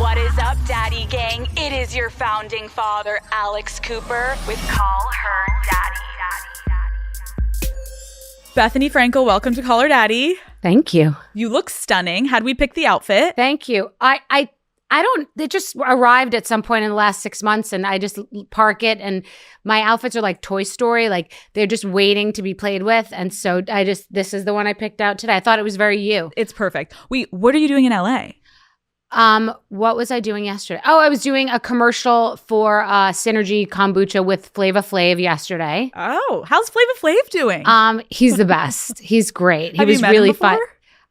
What is up, Daddy Gang? It is your founding father, Alex Cooper, with Call Her Daddy. Bethenny Frankel, welcome to Call Her Daddy. Thank you. You look stunning. How'd we pick the outfit? Thank you. I don't, it just arrived at some point in the last 6 months and I just park it and my outfits are like Toy Story, like they're just waiting to be played with. And so this is the one I picked out today. I thought it was very you. It's perfect. What are you doing in LA? What was I doing yesterday? Oh, I was doing a commercial for Synergy Kombucha with Flava Flav yesterday. Oh, how's Flava Flav doing? He's the best. He's great. Have you met him before? Fun.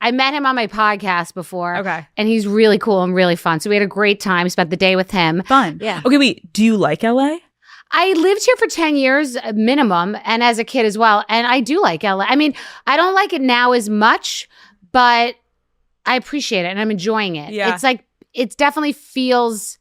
I met him on my podcast before. Okay. And he's really cool and really fun. So we had a great time. Spent the day with him. Fun. Yeah. Okay, wait. Do you like LA? I lived here for 10 years minimum and as a kid as well. And I do like LA. I mean, I don't like it now as much, but I appreciate it and I'm enjoying it. Yeah. It's like, it definitely feels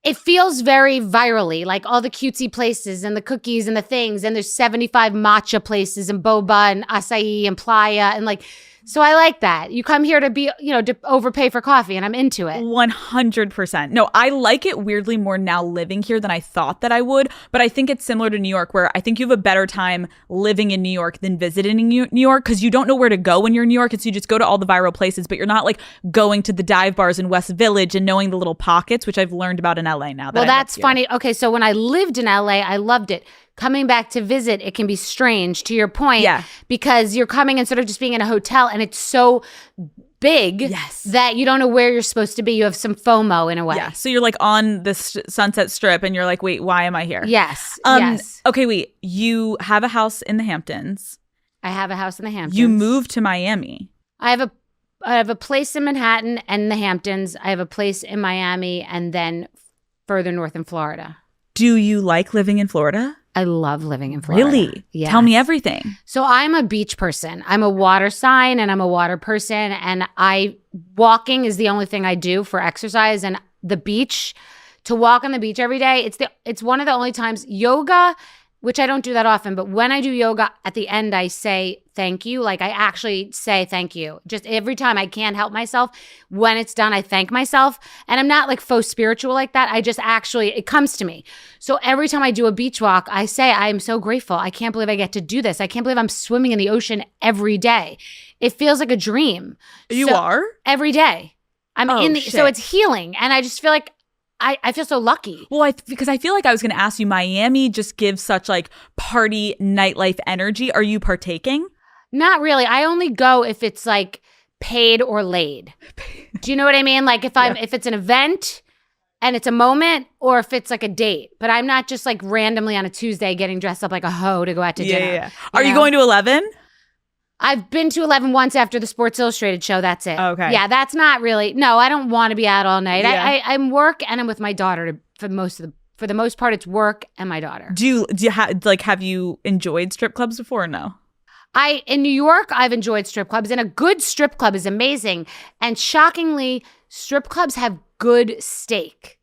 very virally, like all the cutesy places and the cookies and the things. And there's 75 matcha places and boba and acai and playa. And like, so I like that. You come here to be, to overpay for coffee and I'm into it. 100%. No, I like it weirdly more now living here than I thought that I would. But I think it's similar to New York where I think you have a better time living in New York than visiting New York because you don't know where to go when you're in New York. It's you just go to all the viral places, but you're not like going to the dive bars in West Village and knowing the little pockets, which I've learned about in LA now. Well, that's funny. Okay, so when I lived in LA, I loved it. Coming back to visit, it can be strange to your point because you're coming instead of just being in a hotel and it's so big that you don't know where you're supposed to be. You have some FOMO in a way. Yeah. So you're like on the Sunset Strip and you're like, wait, why am I here? Yes. Okay, wait. You have a house in the Hamptons. I have a house in the Hamptons. You moved to Miami. I have a place in Manhattan and the Hamptons. I have a place in Miami and then further north in Florida. Do you like living in Florida? I love living in Florida. Really? Yeah. Tell me everything. So I'm a beach person. I'm a water sign and I'm a water person. And walking is the only thing I do for exercise. And the beach, to walk on the beach every day, it's one of the only times yoga, which I don't do that often, but when I do yoga, at the end I say thank you. Like I actually say thank you. Just every time I can't help myself. When it's done, I thank myself. And I'm not like faux spiritual like that. I just it comes to me. So every time I do a beach walk, I say I am so grateful. I can't believe I get to do this. I can't believe I'm swimming in the ocean every day. It feels like a dream. You are? Every day. So it's healing. And I just feel like I feel so lucky. Well, because I feel like I was going to ask you, Miami just gives such like party nightlife energy. Are you partaking? Not really. I only go if it's like paid or laid. Do you know what I mean? Like if it's an event and it's a moment or if it's like a date. But I'm not just like randomly on a Tuesday getting dressed up like a hoe to go out to dinner. Yeah. Are you going to 11? I've been to 11 once after the Sports Illustrated show. That's it. Okay. Yeah, that's not really. No, I don't want to be out all night. Yeah. I'm work and I'm with my daughter for the most part. It's work and my daughter. Do you have you enjoyed strip clubs before or no? In New York, I've enjoyed strip clubs, and a good strip club is amazing. And shockingly, strip clubs have good steak.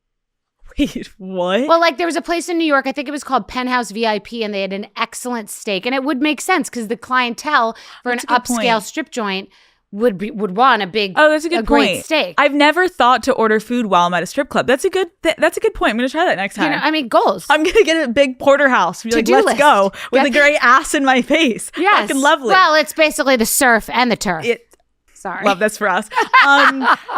Wait, what? Well, like there was a place in New York, I think it was called Penthouse VIP, and they had an excellent steak. And it would make sense because the clientele for an upscale strip joint would want a big, that's a good point. Great steak. I've never thought to order food while I'm at a strip club. That's a good point. I'm going to try that next time. Goals. I'm going to get a big porterhouse. Be like, To-do let's list. go with a great ass in my face. Yes. Fucking lovely. Well, it's basically the surf and the turf. Sorry. Love this for us.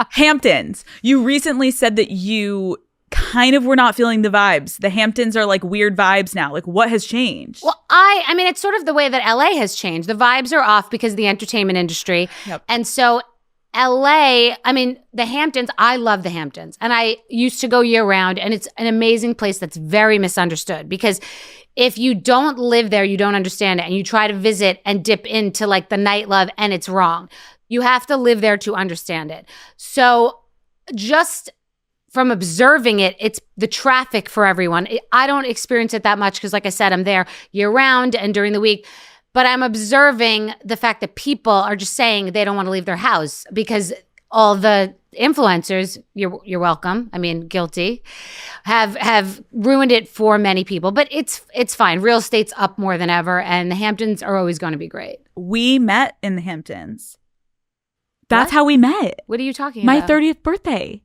Hamptons. You recently said that you kind of were not feeling the vibes. The Hamptons are like weird vibes now. Like what has changed? Well, I mean, it's sort of the way that LA has changed. The vibes are off because of the entertainment industry. Yep. And so LA, I mean, the Hamptons, I love the Hamptons. And I used to go year round, and it's an amazing place that's very misunderstood because if you don't live there, you don't understand it. And you try to visit and dip into like the nightlife and it's wrong. You have to live there to understand it. So just from observing it, it's the traffic for everyone. I don't experience it that much because, like I said, I'm there year round and during the week. But I'm observing the fact that people are just saying they don't want to leave their house because all the influencers, you're welcome. I mean, guilty, have ruined it for many people. But it's fine. Real estate's up more than ever, and the Hamptons are always going to be great. We met in the Hamptons. That's how we met. What are you talking My about? 30th birthday.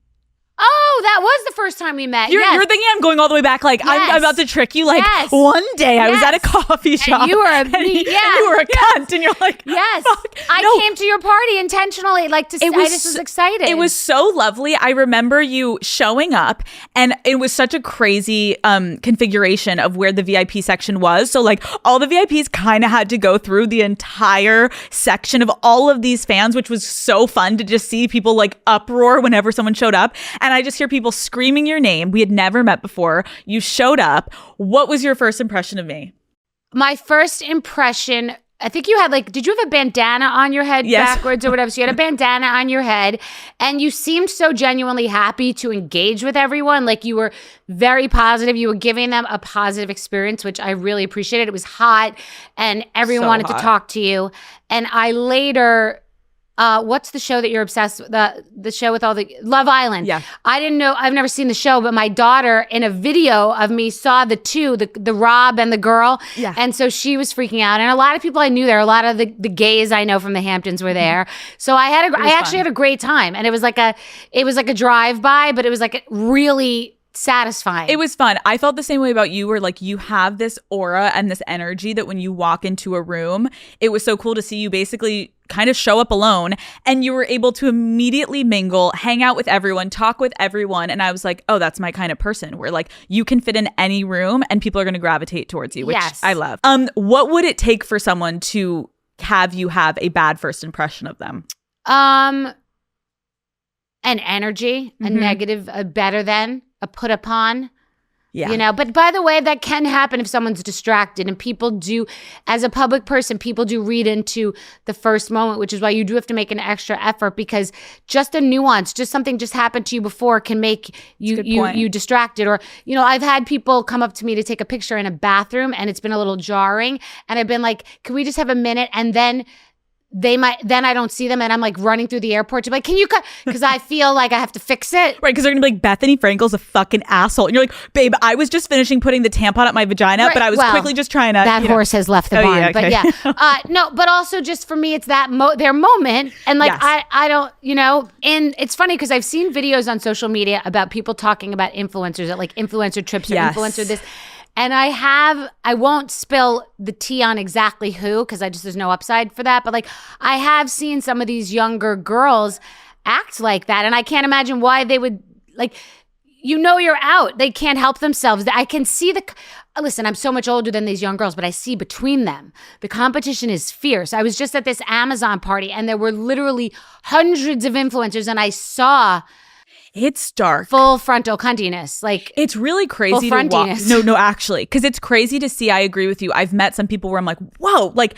that was the first time we met. You're thinking I'm going all the way back. Like, I'm about to trick you. Like, one day I was at a coffee shop. And you were a cunt. And you're like, yes. Fuck. I came to your party intentionally. Like, I just was excited. It was so lovely. I remember you showing up, and it was such a crazy configuration of where the VIP section was. So, like, all the VIPs kind of had to go through the entire section of all of these fans, which was so fun to just see people like uproar whenever someone showed up. And I just hear people screaming your name. We had never met before. You showed up. What was your first impression of me? My first impression, I think you had did you have a bandana on your head backwards or whatever? So you had a bandana on your head, and you seemed so genuinely happy to engage with everyone. Like, you were very positive. You were giving them a positive experience, which I really appreciated. It was hot, and everyone wanted to talk to you. And I later... what's the show that you're obsessed with? The show with all the Love Island. Yeah. I didn't know. I've never seen the show, but my daughter in a video of me saw the two, the Rob and the girl. Yeah. And so she was freaking out. And a lot of people I knew there, a lot of the gays I know from the Hamptons were there. So I actually had a great time. And it was like a drive-by, but it was like really satisfying. It was fun. I felt the same way about you, where like you have this aura and this energy that when you walk into a room, it was so cool to see you basically kind of show up alone, and you were able to immediately mingle, hang out with everyone, talk with everyone. And I was like, oh, that's my kind of person, where like you can fit in any room and people are going to gravitate towards you, which I love. What would it take for someone to have you have a bad first impression of them? An energy, a negative, a better than, a put upon. Yeah. You know, but by the way, that can happen if someone's distracted, and people do, as a public person, people do read into the first moment, which is why you do have to make an extra effort, because just a nuance, just something just happened to you before can make you distracted. Or, you know, I've had people come up to me to take a picture in a bathroom, and it's been a little jarring, and I've been like, can we just have a minute? And then I don't see them, and I'm like running through the airport to be like, can you cut? Because I feel like I have to fix it. Right, because they're going to be like, Bethenny Frankel's a fucking asshole. And you're like, babe, I was just finishing putting the tampon up my vagina, but I was quickly just trying to. That horse has left the barn. Yeah, okay. But yeah. No, but also just for me, it's that their moment. And like, I don't, you know, and it's funny because I've seen videos on social media about people talking about influencers at like influencer trips or influencer this. And I won't spill the tea on exactly who, because there's no upside for that. But like, I have seen some of these younger girls act like that. And I can't imagine why they would, like, you know, you're out. They can't help themselves. I can see listen, I'm so much older than these young girls, but I see between them, the competition is fierce. I was just at this Amazon party, and there were literally hundreds of influencers, and I saw... It's dark. Full frontal cuntiness. Like, it's really crazy to watch. No, actually. Because it's crazy to see. I agree with you. I've met some people where I'm like, whoa, like,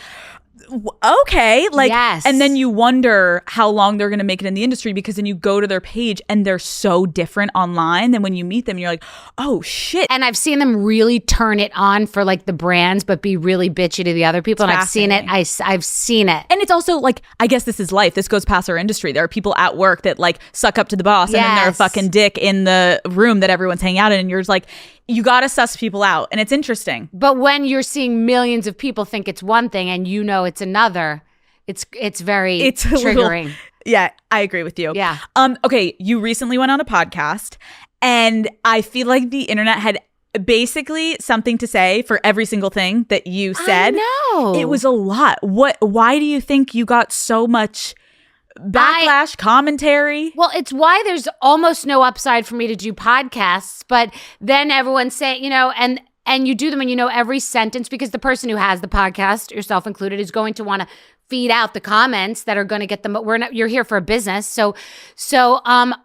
okay. Like, and then you wonder how long they're going to make it in the industry, because then you go to their page and they're so different online than when you meet them. You're like, oh, shit. And I've seen them really turn it on for like the brands, but be really bitchy to the other people. And I've seen it. I've seen it. And it's also like, I guess this is life. This goes past our industry. There are people at work that like suck up to the boss, and then they're a fucking dick in the room that everyone's hanging out in. And you're just like, you got to suss people out. And it's interesting. But when you're seeing millions of people think it's one thing and you know it's another, it's triggering. Yeah, I agree with you. Yeah. Okay, you recently went on a podcast, and I feel like the internet had basically something to say for every single thing that you said. I know. It was a lot. Why do you think you got so much backlash, commentary? Well, it's why there's almost no upside for me to do podcasts, but then everyone's saying, you know, and you do them and you know every sentence, because the person who has the podcast, yourself included, is going to want to feed out the comments that are going to get them. You're here for a business. So I'm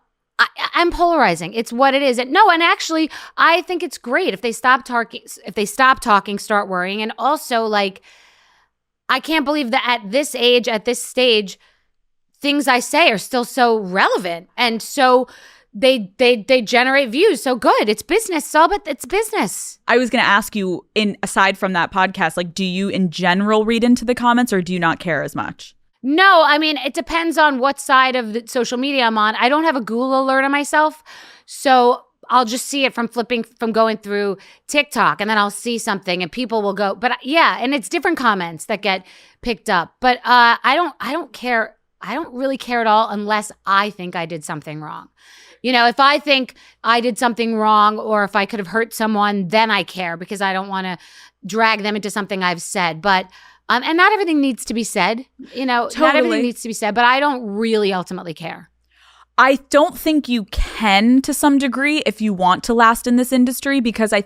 polarizing. It's what it is. And actually, I think it's great if they stop talking, start worrying. And also, like, I can't believe that at this age, at this stage, things I say are still so relevant, and so they generate views. So good, it's business. It's business. I was going to ask you, aside from that podcast, like, do you in general read into the comments, or do you not care as much? No, I mean, it depends on what side of the social media I'm on. I don't have a Google alert on myself, so I'll just see it from going through TikTok, and then I'll see something and people will go, but yeah, and it's different comments that get picked up. But I don't care I don't really care at all unless I think I did something wrong. You know, if I think I did something wrong or if I could have hurt someone, then I care because I don't want to drag them into something I've said. But and not everything needs to be said. You know, not everything needs to be said, but I don't really ultimately care. I don't think you can to some degree if you want to last in this industry, because I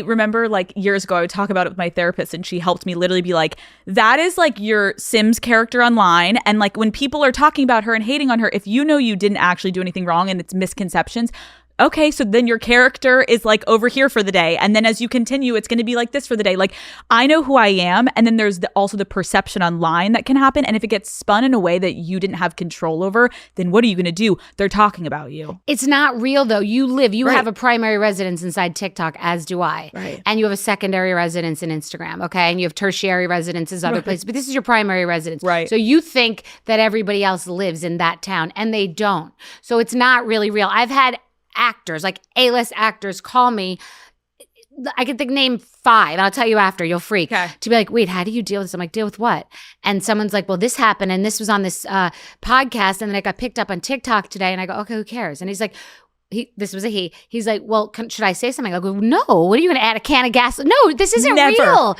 remember like years ago I would talk about it with my therapist and she helped me literally be like, that is like your Sims character online. And like when people are talking about her and hating on her, if you know you didn't actually do anything wrong and it's misconceptions, okay, so then your character is like over here for the day. And then as you continue, it's going to be like this for the day. Like I know who I am. And then there's also the perception online that can happen. And if it gets spun in a way that you didn't have control over, then what are you going to do? They're talking about you. It's not real though. You have a primary residence inside TikTok, as do I. Right. And you have a secondary residence in Instagram, okay? And you have tertiary residences other places. But this is your primary residence. Right. So you think that everybody else lives in that town and they don't. So it's not really real. I've had actors, like A-list actors, call me. I could name 5, and I'll tell you after. You'll freak. Okay. To be like, wait, how do you deal with this? I'm like, deal with what? And someone's like, well, this happened, and this was on this podcast, and then it got picked up on TikTok today. And I go, okay, who cares? And he's like, this was a he. He's like, well, should I say something? I go, no. What are you going to add a can of gas? No, this isn't real.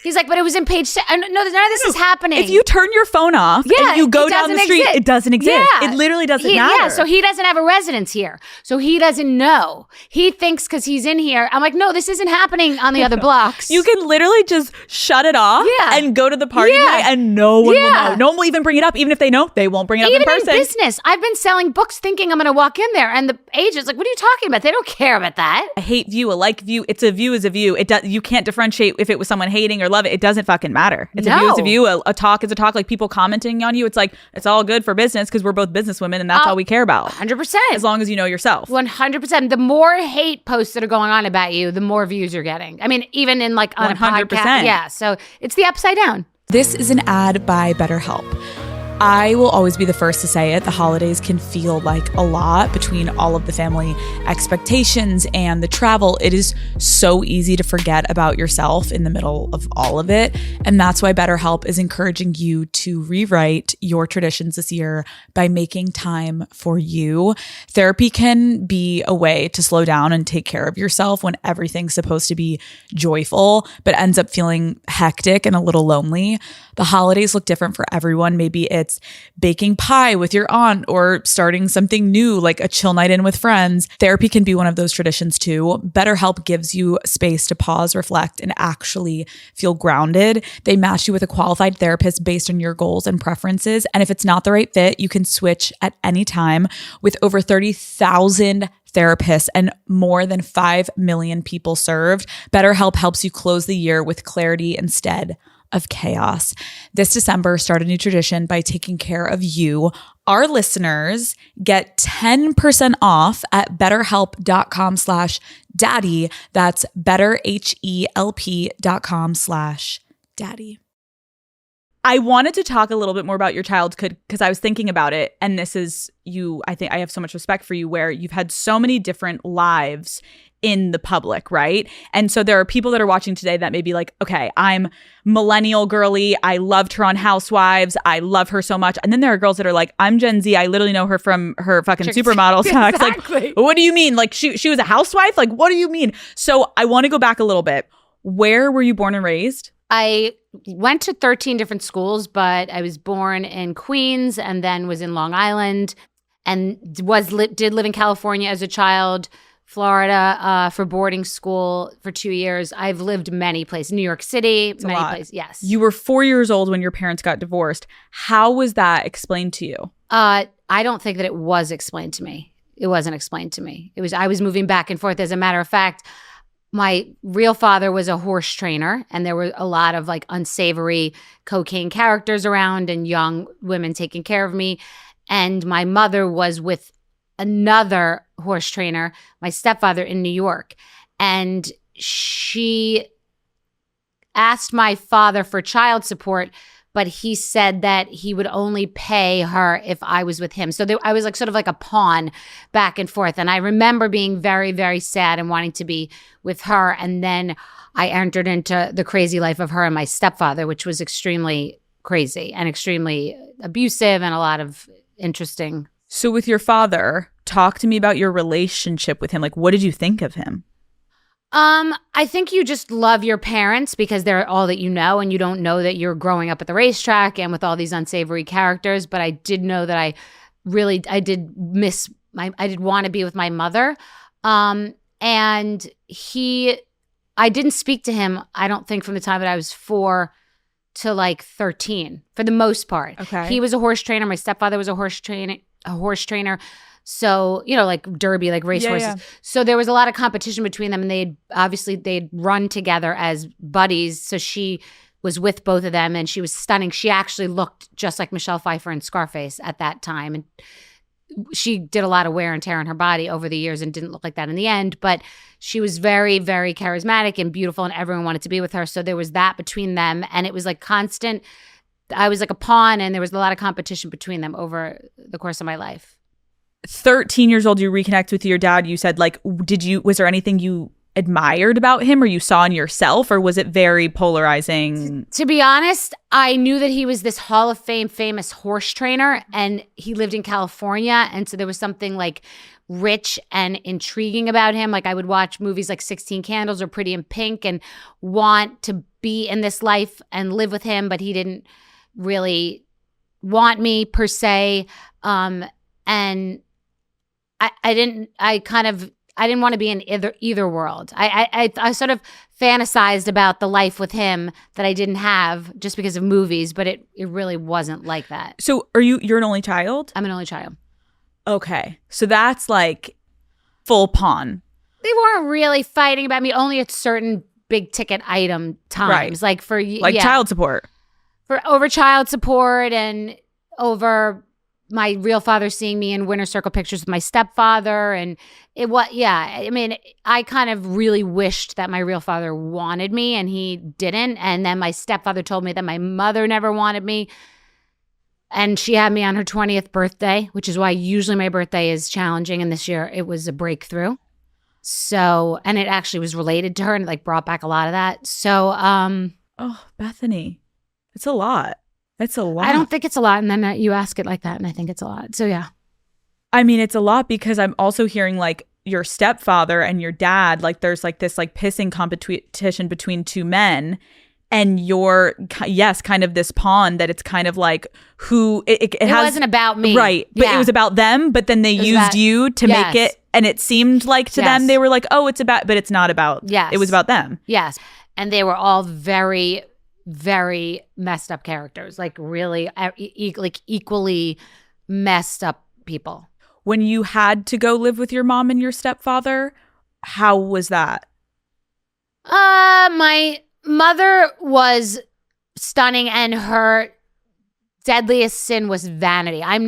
He's like, but it was in page 6. No, none of this is happening. If you turn your phone off and you go down the street, it doesn't exist. Yeah. It literally doesn't matter. Yeah, so he doesn't have a residence here. So he doesn't know. He thinks because he's in here. I'm like, no, this isn't happening on the other blocks. You can literally just shut it off and go to the party night and no one will know. No one will even bring it up. Even if they know, they won't bring it up in person. Even in business. I've been selling books thinking I'm going to walk in there and the agent's like, what are you talking about? They don't care about that. A hate view, a like view. It's a view is a view. You can't differentiate if it was someone hating or love it. It doesn't fucking matter. It's a view is a view. A talk is a talk. Like people commenting on you, it's like, it's all good for business because we're both business women and that's all we care about. 100%. As long as you know yourself. 100%. The more hate posts that are going on about you, the more views you're getting. I mean, even in like on 100%. A podcast. Yeah. So it's the upside down. This is an ad by BetterHelp. I will always be the first to say it. The holidays can feel like a lot between all of the family expectations and the travel. It is so easy to forget about yourself in the middle of all of it. And that's why BetterHelp is encouraging you to rewrite your traditions this year by making time for you. Therapy can be a way to slow down and take care of yourself when everything's supposed to be joyful, but ends up feeling hectic and a little lonely. The holidays look different for everyone. Maybe it's baking pie with your aunt or starting something new like a chill night in with friends. Therapy can be one of those traditions too. BetterHelp gives you space to pause, reflect, and actually feel grounded. They match you with a qualified therapist based on your goals and preferences. And if it's not the right fit, you can switch at any time. With over 30,000 therapists and more than 5 million people served, BetterHelp helps you close the year with clarity instead of chaos. This December, start a new tradition by taking care of you. Our listeners get 10% off at betterhelp.com/daddy. That's betterhelp.com/daddy. I wanted to talk a little bit more about your childhood because I was thinking about it. And this is you, I think I have so much respect for you where you've had so many different lives in the public, right? And so there are people that are watching today that may be like, okay, I'm millennial girly. I loved her on Housewives. I love her so much. And then there are girls that are like, I'm Gen Z. I literally know her from her fucking supermodel sex. Exactly. Like, what do you mean? Like she was a housewife? Like, what do you mean? So I want to go back a little bit. Where were you born and raised? I went to 13 different schools, but I was born in Queens and then was in Long Island and did live in California as a child, Florida for boarding school for 2 years. I've lived many places, New York City, many places. Yes. You were 4 years old when your parents got divorced. How was that explained to you? I don't think that it was explained to me. It wasn't explained to me. I was moving back and forth. As a matter of fact, my real father was a horse trainer, and there were a lot of like unsavory cocaine characters around and young women taking care of me. And my mother was with another horse trainer, my stepfather, in New York. And she asked my father for child support, but he said that he would only pay her if I was with him. So I was like sort of like a pawn back and forth. And I remember being very, very sad and wanting to be with her. And then I entered into the crazy life of her and my stepfather, which was extremely crazy and extremely abusive and a lot of interesting. So with your father, talk to me about your relationship with him. Like, what did you think of him? I think you just love your parents because they're all that you know, and you don't know that you're growing up at the racetrack and with all these unsavory characters. But I did know that I did want to be with my mother. And I didn't speak to him, I don't think, from the time that I was 4 to like 13 for the most part. Okay. He was a horse trainer. My stepfather was a horse trainer. So, like derby, like race horses. Yeah. So there was a lot of competition between them, and they'd run together as buddies. So she was with both of them, and she was stunning. She actually looked just like Michelle Pfeiffer in Scarface at that time. And she did a lot of wear and tear on her body over the years and didn't look like that in the end. But she was very, very charismatic and beautiful, and everyone wanted to be with her. So there was that between them, and it was like constant. I was like a pawn, and there was a lot of competition between them over the course of my life. 13 years old, you reconnect with your dad. You said, like, was there anything you admired about him or you saw in yourself, or was it very polarizing? To be honest, I knew that he was this Hall of Fame famous horse trainer, and he lived in California. And so there was something like rich and intriguing about him. Like I would watch movies like 16 Candles or Pretty in Pink and want to be in this life and live with him, but he didn't really want me per se. And I didn't want to be in either world. I sort of fantasized about the life with him that I didn't have just because of movies, but it really wasn't like that. So you're an only child? I'm an only child. Okay. So that's like full pawn. They weren't really fighting about me, only at certain big ticket item times. Right. Like child support. Over child support and over my real father seeing me in winter circle pictures with my stepfather. And I kind of really wished that my real father wanted me, and he didn't. And then my stepfather told me that my mother never wanted me. And she had me on her 20th birthday, which is why usually my birthday is challenging. And this year it was a breakthrough. So, and it actually was related to her, and it like brought back a lot of that. So, oh, Bethenny, it's a lot. It's a lot. I don't think it's a lot. And then you ask it like that, and I think it's a lot. So, yeah. I mean, it's a lot because I'm also hearing like your stepfather and your dad, like there's like this like pissing competition between two men, and you're, yes, kind of this pawn that it's kind of like who it wasn't about me. Right. But it was about them, but then they used you to make it. And it seemed like to them, they were like, oh, it's about, but it's not about, it was about them. Yes. And they were all very, very messed up characters, like really like equally messed up people. When you had to go live with your mom and your stepfather, how was that? My mother was stunning, and her deadliest sin was vanity. I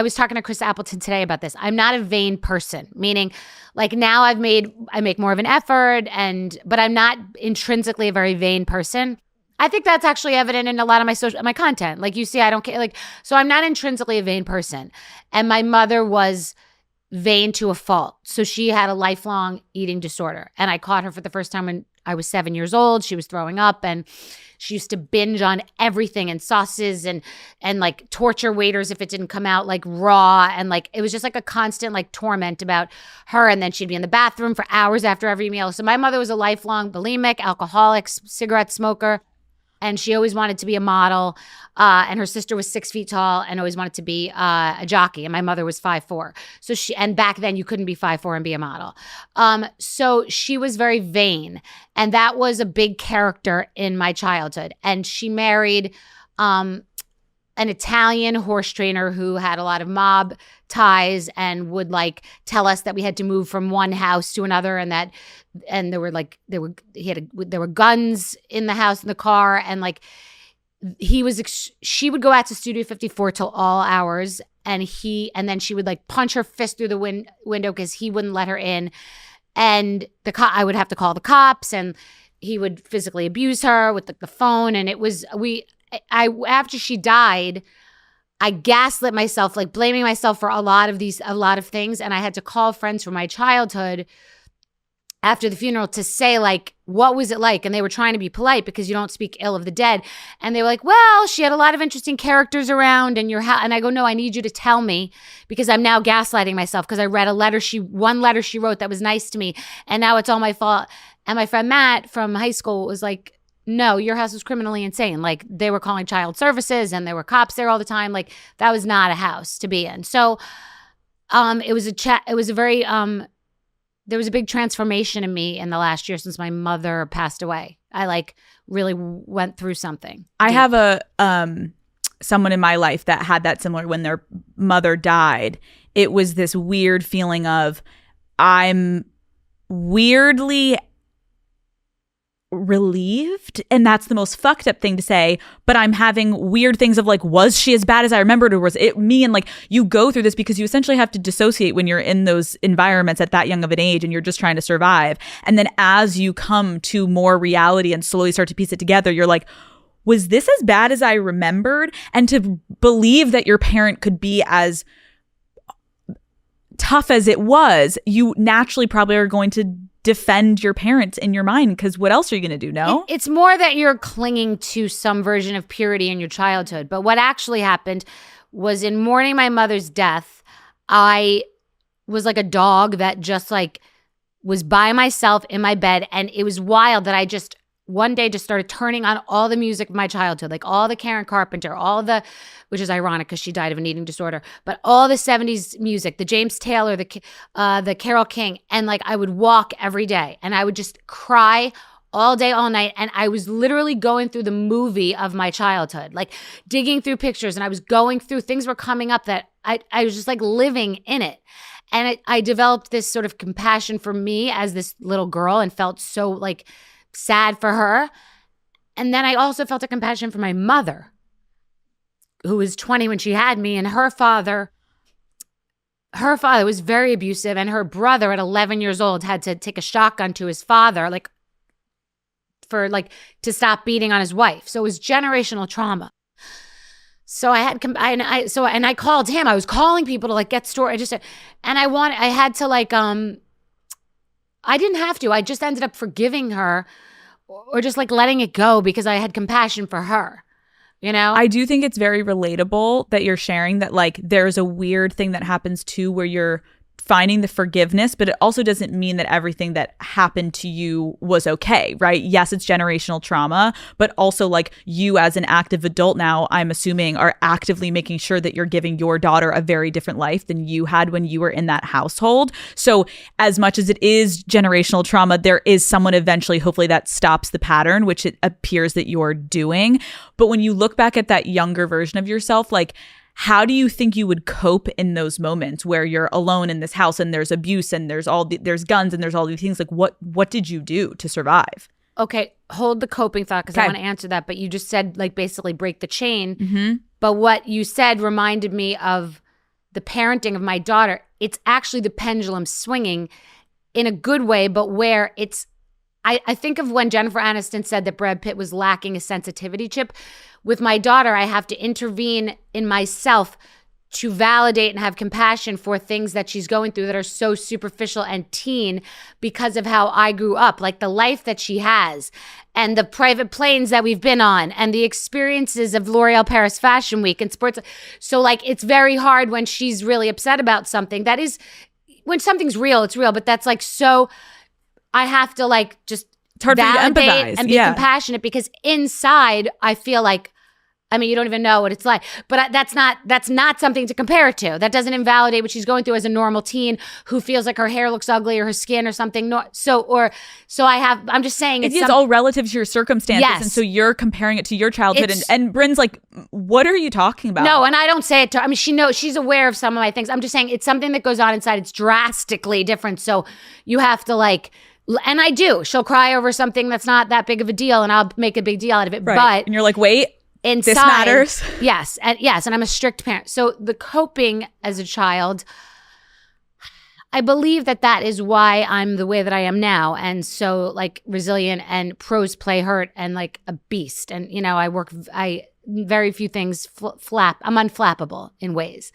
was talking to Chris Appleton today about this. I'm not a vain person, meaning like now I make more of an effort, but I'm not intrinsically a very vain person. I think that's actually evident in a lot of my content. Like you see, I don't care. Like, so I'm not intrinsically a vain person. And my mother was vain to a fault. So she had a lifelong eating disorder. And I caught her for the first time when I was 7 years old. She was throwing up, and she used to binge on everything and sauces and like torture waiters if it didn't come out like raw. And like, it was just like a constant like torment about her. And then she'd be in the bathroom for hours after every meal. So my mother was a lifelong bulimic, alcoholic, cigarette smoker. And she always wanted to be a model. And her sister was 6 feet tall and always wanted to be a jockey. And my mother was 5'4". And back then you couldn't be 5'4" and be a model. So she was very vain. And that was a big character in my childhood. And she married an Italian horse trainer who had a lot of mob ties and would like tell us that we had to move from one house to another, and there were guns in the house, in the car, and like she would go out to Studio 54 till all hours, and then she would like punch her fist through the window because he wouldn't let her in, and I would have to call the cops, and he would physically abuse her with the phone, and it was after she died, I gaslit myself, like blaming myself for a lot of things. And I had to call friends from my childhood after the funeral to say, like, what was it like? And they were trying to be polite because you don't speak ill of the dead. And they were like, well, she had a lot of interesting characters around and and I go, no, I need you to tell me because I'm now gaslighting myself because I read one letter she wrote that was nice to me. And now it's all my fault. And my friend Matt from high school was like, no, your house was criminally insane. Like, they were calling child services and there were cops there all the time. Like, that was not a house to be in. So it was a very there was a big transformation in me in the last year since my mother passed away. I like really went through something. I have a someone in my life that had that similar when their mother died. It was this weird feeling of I'm weirdly relieved, and that's the most fucked up thing to say, but I'm having weird things of like, was she as bad as I remembered, or was it me? And like, you go through this because you essentially have to dissociate when you're in those environments at that young of an age and you're just trying to survive. And then as you come to more reality and slowly start to piece it together, you're like, was this as bad as I remembered? And to believe that your parent could be as tough as it was, you naturally probably are going to defend your parents in your mind, because what else are you going to do? No? It's more that you're clinging to some version of purity in your childhood. But what actually happened was in mourning my mother's death, I was like a dog that just like was by myself in my bed. And it was wild that I just one day just started turning on all the music of my childhood, like all the Karen Carpenter, which is ironic because she died of an eating disorder, but all the 70s music, the James Taylor, the Carole King. And like I would walk every day and I would just cry all day, all night. And I was literally going through the movie of my childhood, like digging through pictures. And I was going through, things were coming up that I was just like living in it. And I developed this sort of compassion for me as this little girl and felt so like sad for her. And then I also felt a compassion for my mother, who was 20 when she had me, and her father was very abusive, and her brother at 11 years old had to take a shotgun to his father to stop beating on his wife. So it was generational trauma. So I called him. I was calling people to like get story. I didn't have to. I just ended up forgiving her or just like letting it go because I had compassion for her. You know? I do think it's very relatable that you're sharing that like there's a weird thing that happens too where you're finding the forgiveness, but it also doesn't mean that everything that happened to you was okay, right? Yes, it's generational trauma, but also like you as an active adult now, I'm assuming, are actively making sure that you're giving your daughter a very different life than you had when you were in that household. So as much as it is generational trauma, there is someone eventually, hopefully, that stops the pattern, which it appears that you're doing. But when you look back at that younger version of yourself, like, how do you think you would cope in those moments where you're alone in this house and there's abuse and there's guns and there's all these things? Like, what did you do to survive? Okay, hold the coping thought because I want to answer that. But you just said like basically break the chain. Mm-hmm. But what you said reminded me of the parenting of my daughter. It's actually the pendulum swinging in a good way, but where it's I think of when Jennifer Aniston said that Brad Pitt was lacking a sensitivity chip. With my daughter, I have to intervene in myself to validate and have compassion for things that she's going through that are so superficial and teen because of how I grew up, like the life that she has and the private planes that we've been on and the experiences of L'Oreal Paris Fashion Week and sports. So like it's very hard when she's really upset about something. That is, when something's real, it's real, but that's like so... I have to like just validate and be compassionate because inside I feel like, I mean, you don't even know what it's like, but that's not something to compare it to. That doesn't invalidate what she's going through as a normal teen who feels like her hair looks ugly or her skin or something. I'm just saying it's all relative to your circumstances. Yes. And so you're comparing it to your childhood and Bryn's like, what are you talking about? No, and I don't say it to her. I mean, she knows, she's aware of some of my things. I'm just saying it's something that goes on inside. It's drastically different. So you have to like, and I do. She'll cry over something that's not that big of a deal, and I'll make a big deal out of it. Right. But and you're like, wait, inside, this matters. Yes, and I'm a strict parent. So the coping as a child, I believe that is why I'm the way that I am now, and so like resilient and pros play hurt and like a beast. And you know, very few things flap. I'm unflappable in ways.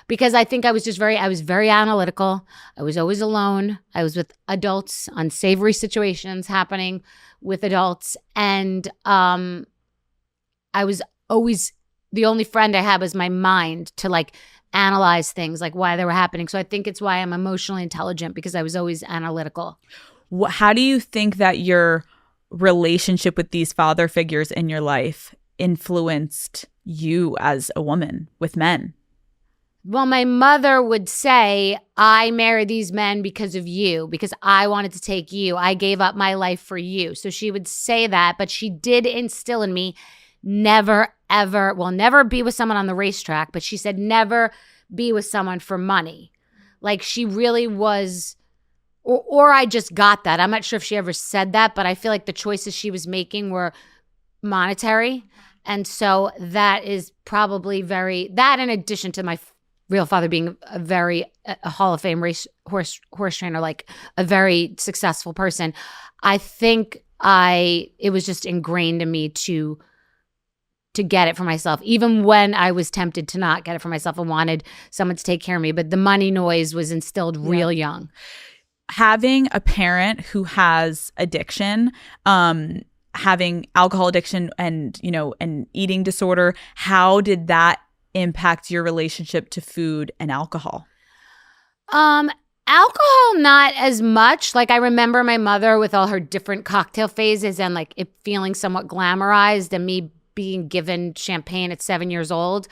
because I think I was very analytical. I was always alone. I was with adults, unsavory situations happening with adults. And I was always, the only friend I had was my mind to like analyze things, like why they were happening. So I think it's why I'm emotionally intelligent, because I was always analytical. How do you think that your relationship with these father figures in your life influenced you as a woman with men? Well, my mother would say, I married these men because of you, because I wanted to take you. I gave up my life for you. So she would say that, but she did instill in me, never, ever, well, never be with someone on the racetrack, but she said never be with someone for money. Like she really was, or I just got that. I'm not sure if she ever said that, but I feel like the choices she was making were monetary. And so that is probably that in addition to my real father being a Hall of Fame horse trainer, like a very successful person, I think it was just ingrained in me to get it for myself, even when I was tempted to not get it for myself and wanted someone to take care of me. But the money noise was instilled real young. Having a parent who has addiction, having alcohol addiction and, an eating disorder, how did that impact your relationship to food and alcohol? Alcohol, not as much. Like I remember my mother with all her different cocktail phases and like it feeling somewhat glamorized and me being given champagne at 7 years old.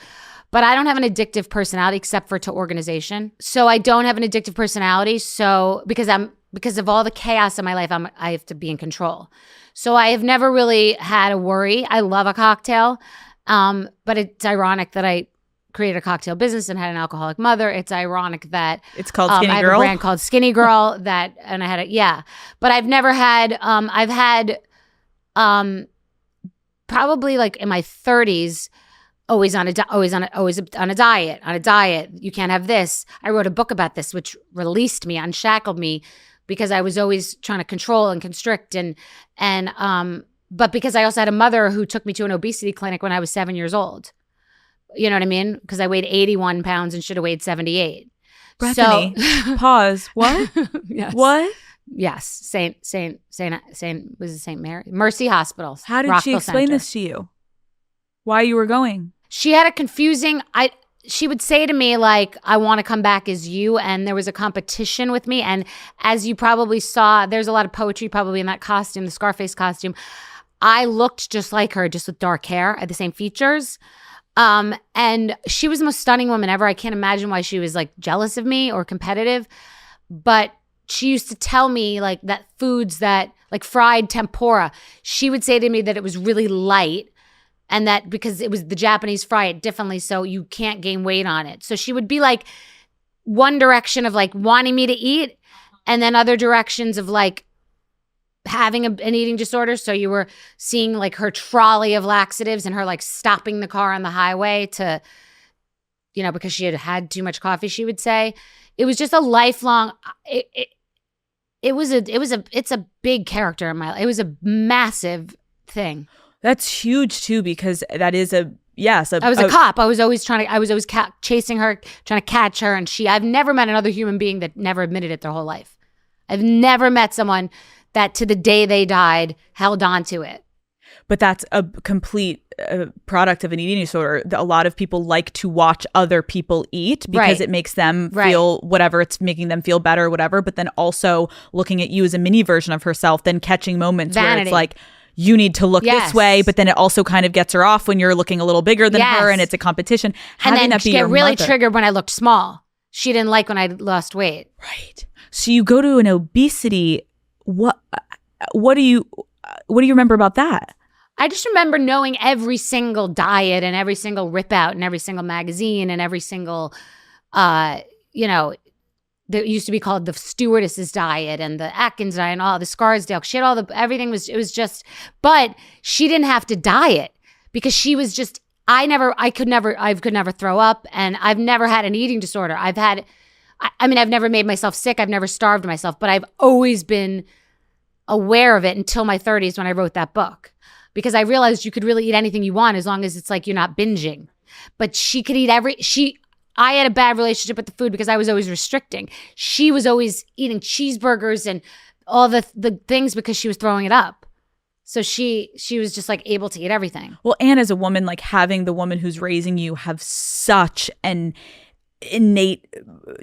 But I don't have an addictive personality except for to organization. So I don't have an addictive personality. So because of all the chaos in my life, I have to be in control. So I have never really had a worry. I love a cocktail. But it's ironic that I created a cocktail business and had an alcoholic mother. It's ironic that it's called Skinny Girl. I have a brand called Skinny Girl and I had but I've never had, I've had, probably like in my 30s, always on a diet. You can't have this. I wrote a book about this, which released me, unshackled me, because I was always trying to control and constrict but because I also had a mother who took me to an obesity clinic when I was 7 years old. You know what I mean? Because I weighed 81 pounds and should have weighed 78. Bethenny, so, pause. What? Yes. What? Yes. Saint was it St. Mary? Mercy Hospital. How did Rockville she explain Center. this to you? Why you were going? She had a confusing, she would say to me like, I want to come back as you. And there was a competition with me. And as you probably saw, there's a lot of poetry probably in that costume, the Scarface costume. I looked just like her, just with dark hair, had the same features. And she was the most stunning woman ever. I can't imagine why she was like jealous of me or competitive. But she used to tell me like that foods that like fried tempura, she would say to me that it was really light and that because it was the Japanese fry it differently, so you can't gain weight on it. So she would be like one direction of like wanting me to eat and then other directions of like having an eating disorder. So you were seeing like her trolley of laxatives and her like stopping the car on the highway to, because she had had too much coffee, she would say. It was just a lifelong, it's a big character in my life. It was a massive thing. That's huge too, because that is I was a cop. I was always chasing her, trying to catch her. And I've never met another human being that never admitted it their whole life. I've never met someone that to the day they died held on to it. But that's a complete product of an eating disorder. A lot of people like to watch other people eat because it makes them feel whatever, it's making them feel better or whatever. But then also looking at you as a mini version of herself, then catching moments where it's like, you need to look this way, but then it also kind of gets her off when you're looking a little bigger than her and it's a competition. And then she get really triggered when I looked small. She didn't like when I lost weight. Right. So you go to an obesity. What do you remember about that? I just remember knowing every single diet and every single rip out and every single magazine and every single, that used to be called the stewardess's diet and the Atkins diet and all the Scarsdale. She had it was just, but she didn't have to diet because she was just, I could never throw up, and I've never had an eating disorder. I've never made myself sick. I've never starved myself, but I've always been aware of it until my 30s when I wrote that book, because I realized you could really eat anything you want as long as it's like you're not binging. But she could eat I had a bad relationship with the food because I was always restricting. She was always eating cheeseburgers and all the things because she was throwing it up. So she was just like able to eat everything. Well, and as a woman, like having the woman who's raising you have such an innate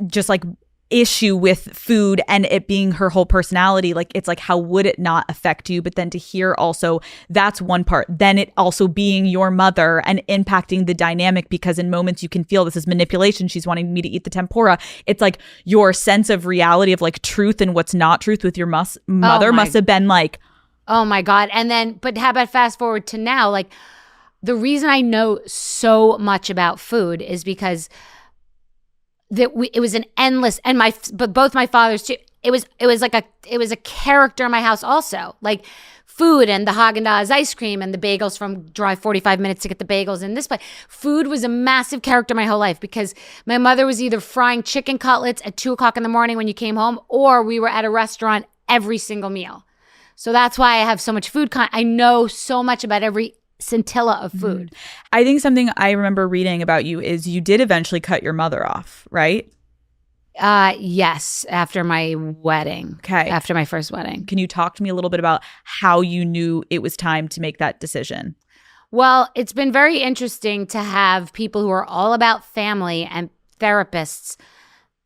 just like issue with food and it being her whole personality, like it's like how would it not affect you? But then to hear also that's one part, then it also being your mother and impacting the dynamic, because in moments you can feel this is manipulation, she's wanting me to eat the tempura. It's like your sense of reality of like truth and what's not truth with your mother must have been like, oh my God. And then, but how about fast forward to now? Like the reason I know so much about food is because it was an endless, and but both my fathers too. It was a character in my house also, like food and the Haagen-Dazs ice cream and the bagels from drive 45 minutes to get the bagels in this place. Food was a massive character my whole life because my mother was either frying chicken cutlets at 2:00 in the morning when you came home, or we were at a restaurant every single meal. So that's why I have so much food. I know so much about every scintilla of food. I think something I remember reading about you is you did eventually cut your mother off, right? Yes, after my wedding. Okay. After my first wedding. Can you talk to me a little bit about how you knew it was time to make that decision? Well, it's been very interesting to have people who are all about family and therapists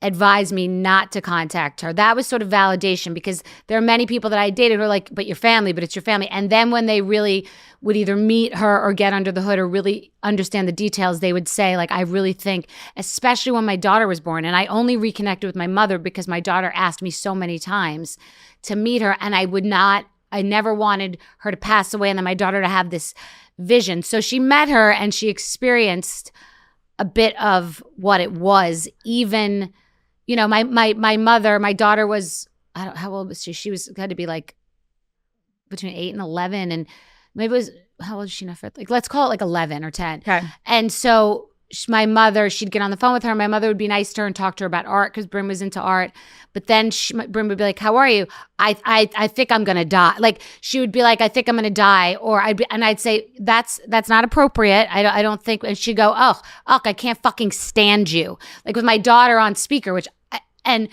advised me not to contact her. That was sort of validation because there are many people that I dated who are like, but your family, but it's your family. And then when they really would either meet her or get under the hood or really understand the details, they would say, like, I really think, especially when my daughter was born, and I only reconnected with my mother because my daughter asked me so many times to meet her, and I never wanted her to pass away and then my daughter to have this vision. So she met her and she experienced a bit of what it was, even... You know, my mother, my daughter was, I don't, how old was she? She had to be like between 8 and 11. And maybe it was, how old is she now? Like, let's call it like 11 or 10. Okay. And so my mother, she'd get on the phone with her. My mother would be nice to her and talk to her about art because Bryn was into art. But then Bryn would be like, how are you? I think I'm going to die. Like, she would be like, I think I'm going to die. Or I'd say, that's not appropriate. I don't think, and she'd go, oh, I can't fucking stand you. Like with my daughter on speaker, and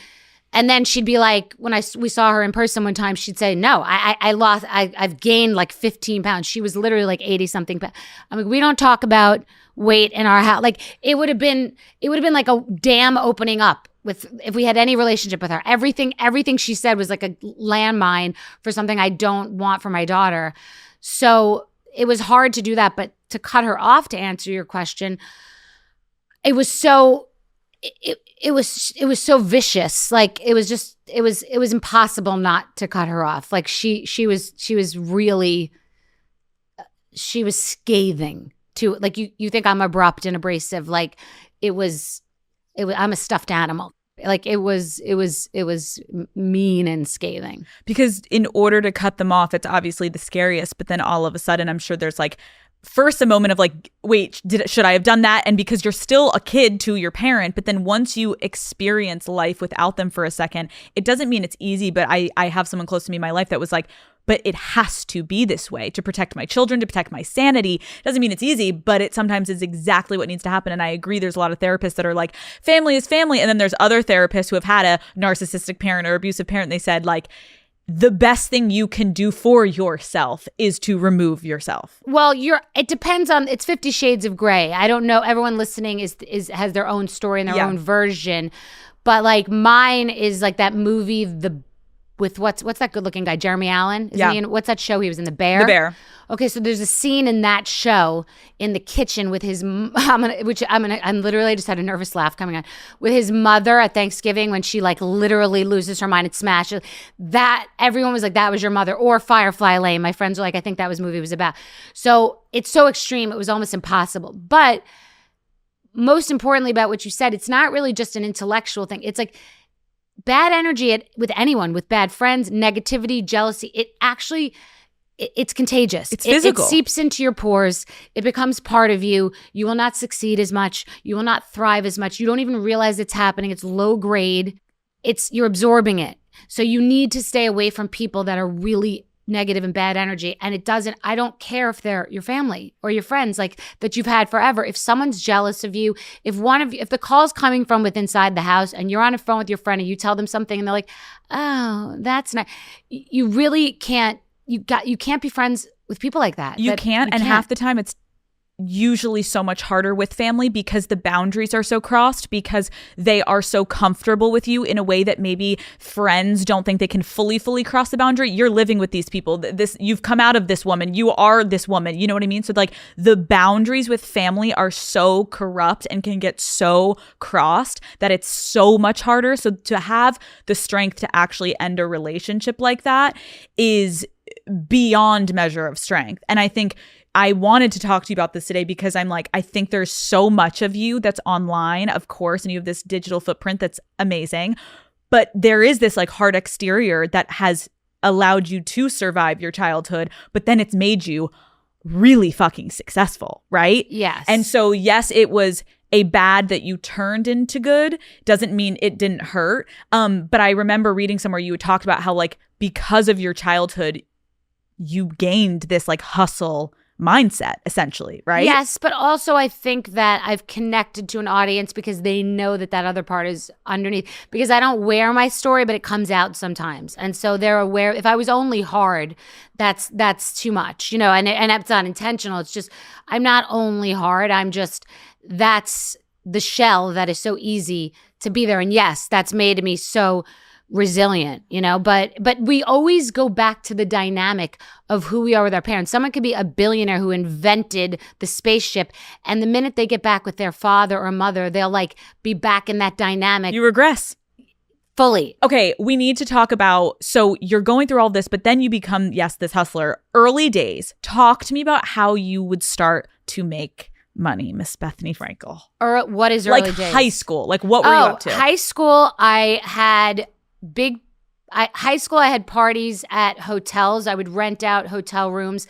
then she'd be like, when we saw her in person one time, she'd say, no, I've gained like 15 pounds. She was literally like 80 something pounds. I'm like, we don't talk about weight in our house. Like it would have been like a dam opening up if we had any relationship with her. Everything she said was like a landmine for something I don't want for my daughter. So it was hard to do that, but to cut her off, to answer your question, it was so so vicious. Like it was impossible not to cut her off. Like she was really scathing too. Like you think I'm abrupt and abrasive. Like it was I'm a stuffed animal. Like it was mean and scathing. Because in order to cut them off, it's obviously the scariest, but then all of a sudden I'm sure there's like first a moment of like, wait, should I have done that? And because you're still a kid to your parent, but then once you experience life without them for a second, it doesn't mean it's easy. But I have someone close to me in my life that was like, but it has to be this way to protect my children, to protect my sanity. Doesn't mean it's easy, but it sometimes is exactly what needs to happen. And I agree, there's a lot of therapists that are like, family is family. And then there's other therapists who have had a narcissistic parent or abusive parent. They said like, the best thing you can do for yourself is to remove yourself. Well, it depends on, it's 50 Shades of Grey. I don't know. Everyone listening has their own story and their own version. But like mine is like that movie, with what's that good looking guy? Jeremy Allen? What's that show he was in? The Bear? The Bear. Okay, so there's a scene in that show in the kitchen with his, I'm literally just had a nervous laugh coming on, with his mother at Thanksgiving when she like literally loses her mind and smashes. That, everyone was like, that was your mother. Or Firefly Lane. My friends were like, I think that movie was about. So it's so extreme, it was almost impossible. But most importantly about what you said, it's not really just an intellectual thing. It's like, bad energy with anyone, with bad friends, negativity, jealousy, it's contagious. It's physical. It seeps into your pores. It becomes part of you. You will not succeed as much. You will not thrive as much. You don't even realize it's happening. It's low grade. You're absorbing it. So you need to stay away from people that are really negative and bad energy. And I don't care if they're your family or your friends, like that you've had forever. If someone's jealous of you, if the call's coming from within inside the house and you're on a phone with your friend and you tell them something and they're like, oh, that's not, you really can't, you can't be friends with people like that. You can't. And half the time it's usually so much harder with family because the boundaries are so crossed, because they are so comfortable with you in a way that maybe friends don't think they can fully cross the boundary. You're living with these people. You've come out of this woman. You are this woman. You know what I mean? So like the boundaries with family are so corrupt and can get so crossed that it's so much harder. So to have the strength to actually end a relationship like that is beyond measure of strength. And I think I wanted to talk to you about this today because I'm like, I think there's so much of you that's online, of course, and you have this digital footprint that's amazing. But there is this like hard exterior that has allowed you to survive your childhood, but then it's made you really fucking successful, right? Yes. And so, yes, it was a bad that you turned into good. Doesn't mean it didn't hurt. But I remember reading somewhere you had talked about how like because of your childhood, you gained this like hustle mindset, essentially, right? Yes, but also I think that I've connected to an audience because they know that other part is underneath. Because I don't wear my story, but it comes out sometimes, and so they're aware. If I was only hard, that's too much, and it's not intentional. It's just I'm not only hard. I'm just that's the shell that is so easy to be there, and yes, that's made me so resilient, but we always go back to the dynamic of who we are with our parents. Someone could be a billionaire who invented the spaceship, and the minute they get back with their father or mother, they'll like be back in that dynamic. You regress. Fully. Okay, we need to talk about, so you're going through all this, but then you become, yes, this hustler. Early days. Talk to me about how you would start to make money, Miss Bethenny Frankel. Or what is early days? Like high school. Like what were you up to? High school, I had high school, I had parties at hotels. I would rent out hotel rooms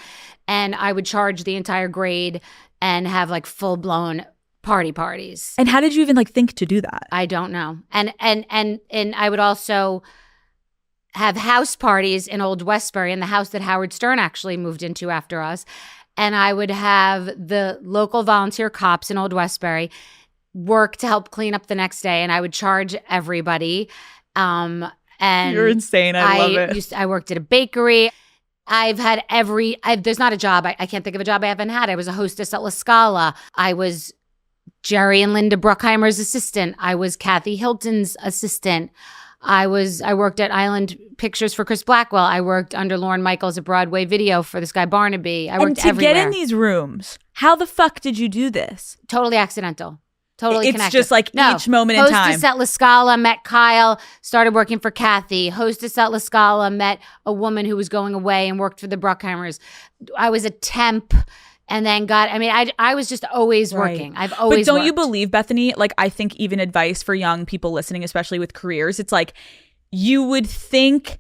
and I would charge the entire grade and have like full-blown parties. And how did you even like think to do that? I don't know. And I would also have house parties in Old Westbury, in the house that Howard Stern actually moved into after us. And I would have the local volunteer cops in Old Westbury work to help clean up the next day, and I would charge everybody. And you're insane. I love it. I worked at a bakery. I've had there's not a job. I can't think of a job I haven't had. I was a hostess at La Scala. I was Jerry and Linda Bruckheimer's assistant. I was Kathy Hilton's assistant. I worked at Island Pictures for Chris Blackwell. I worked under Lorne Michaels at Broadway Video for this guy Barnaby. I worked everywhere. And to get in these rooms, how the fuck did you do this? Totally accidental. Totally it's connected. Just like each moment in time. Hostess at La Scala, met Kyle, started working for Kathy. Hostess at La Scala, met a woman who was going away and worked for the Bruckheimers. I was a temp and then I was just always working. I've always But don't worked. you believe, Bethenny, like I think even advice for young people listening, especially with careers, it's like you would think,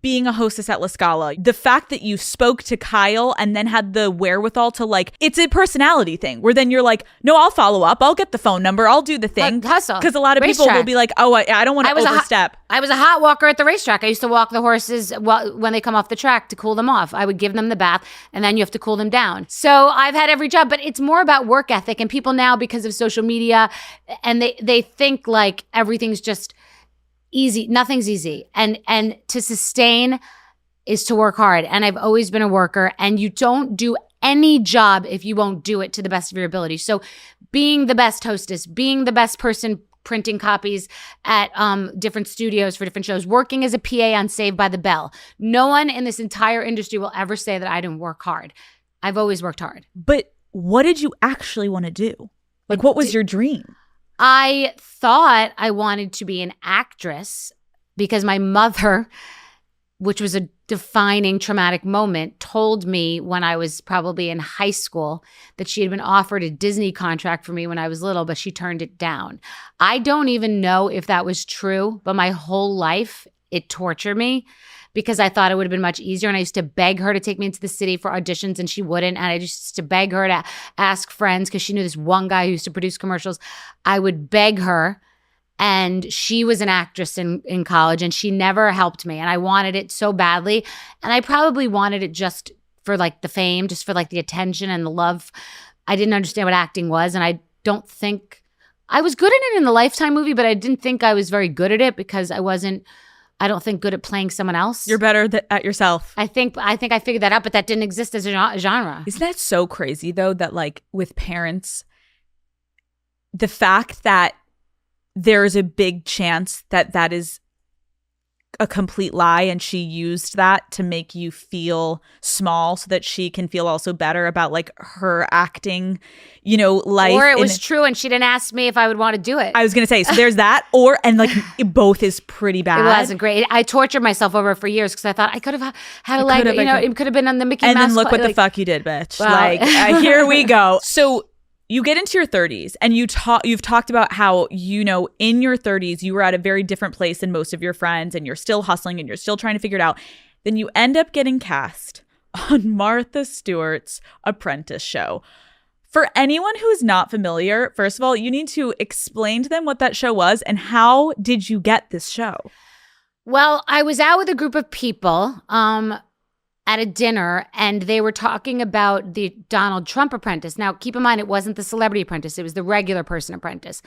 being a hostess at La Scala, the fact that you spoke to Kyle and then had the wherewithal to like, it's a personality thing where then you're like, no, I'll follow up. I'll get the phone number. I'll do the thing. Hustle. Because a lot of people will be like, oh, I don't want to overstep. I was a hot walker at the racetrack. I used to walk the horses when they come off the track to cool them off. I would give them the bath and then you have to cool them down. So I've had every job, but it's more about work ethic. And people now, because of social media, and they think like everything's just easy. Nothing's easy. And to sustain is to work hard. And I've always been a worker, and you don't do any job if you won't do it to the best of your ability. So being the best hostess, being the best person printing copies at different studios for different shows, working as a PA on Saved by the Bell. No one in this entire industry will ever say that I didn't work hard. I've always worked hard. But what did you actually want to do? Like, what was your dream? I thought I wanted to be an actress because my mother, which was a defining traumatic moment, told me when I was probably in high school that she had been offered a Disney contract for me when I was little, but she turned it down. I don't even know if that was true, but my whole life it tortured me because I thought it would have been much easier. And I used to beg her to take me into the city for auditions and she wouldn't. And I just used to beg her to ask friends because she knew this one guy who used to produce commercials. I would beg her And she was an actress in college, and she never helped me. And I wanted it so badly. And I probably wanted it just for like the fame, just for like the attention and the love. I didn't understand what acting was. And I don't think I was good at it in the Lifetime movie, but I didn't think I was very good at it because I don't think good at playing someone else. You're better at yourself. I think I figured that out, but that didn't exist as a genre. Isn't that so crazy though, that like with parents, the fact that there's a big chance that that is a complete lie and she used that to make you feel small so that she can feel also better about like her acting, life. Or it was true and she didn't ask me if I would want to do it. I was going to say, so there's that, and like both is pretty bad. It wasn't great. I tortured myself over it for years because I thought I could have had it could have been on the Mickey Mouse. And then look what the fuck you did, bitch. Well. Here we go. So you get into your 30s and you've talked about how, in your 30s, you were at a very different place than most of your friends and you're still hustling and you're still trying to figure it out. Then you end up getting cast on Martha Stewart's Apprentice show. For anyone who is not familiar, first of all, you need to explain to them what that show was and how did you get this show? Well, I was out with a group of people at a dinner, and they were talking about the Donald Trump Apprentice. Now, keep in mind, it wasn't the Celebrity Apprentice. It was the regular person apprentice.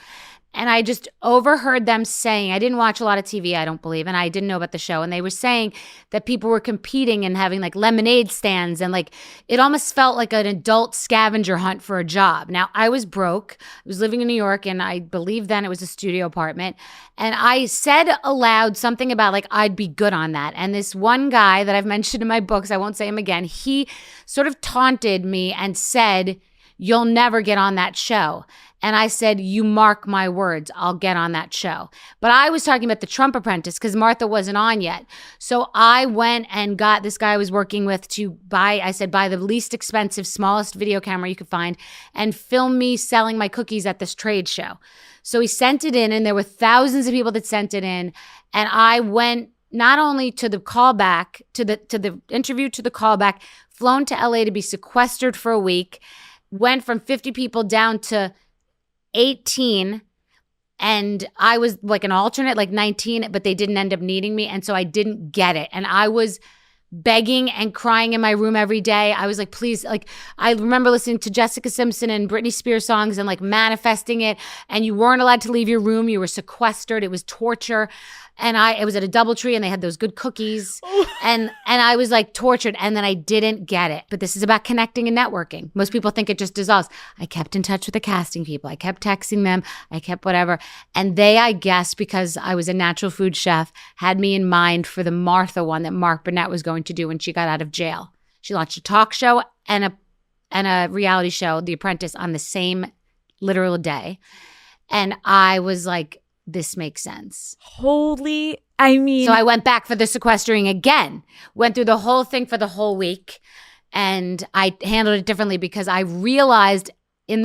And I just overheard them saying, I didn't watch a lot of TV, I don't believe, and I didn't know about the show. And they were saying that people were competing and having like lemonade stands, and like it almost felt like an adult scavenger hunt for a job. Now, I was broke. I was living in New York, and I believe then it was a studio apartment. And I said aloud something about like I'd be good on that. And this one guy that I've mentioned in my books, I won't say him again, he sort of taunted me and said, "You'll never get on that show." And I said, "You mark my words, I'll get on that show." But I was talking about the Trump Apprentice because Martha wasn't on yet. So I went and got this guy I was working with to buy the least expensive, smallest video camera you could find and film me selling my cookies at this trade show. So he sent it in, and there were thousands of people that sent it in. And I went not only to the callback, to the interview, to the callback, flown to LA to be sequestered for a week, went from 50 people down to 18, and I was like an alternate, like 19, but they didn't end up needing me, and so I didn't get it. And I was begging and crying in my room every day. I was like, please, like, I remember listening to Jessica Simpson and Britney Spears songs and like manifesting it, and you weren't allowed to leave your room. You were sequestered. It was torture. And it was at a DoubleTree, and they had those good cookies. And I was like tortured, and then I didn't get it. But this is about connecting and networking. Most people think it just dissolves. I kept in touch with the casting people. I kept texting them. I kept whatever. And they, I guess, because I was a natural food chef, had me in mind for the Martha one that Mark Burnett was going to do when she got out of jail. She launched a talk show and a reality show, The Apprentice, on the same literal day. And I was like, this makes sense. So I went back for the sequestering again, went through the whole thing for the whole week, and I handled it differently because I realized in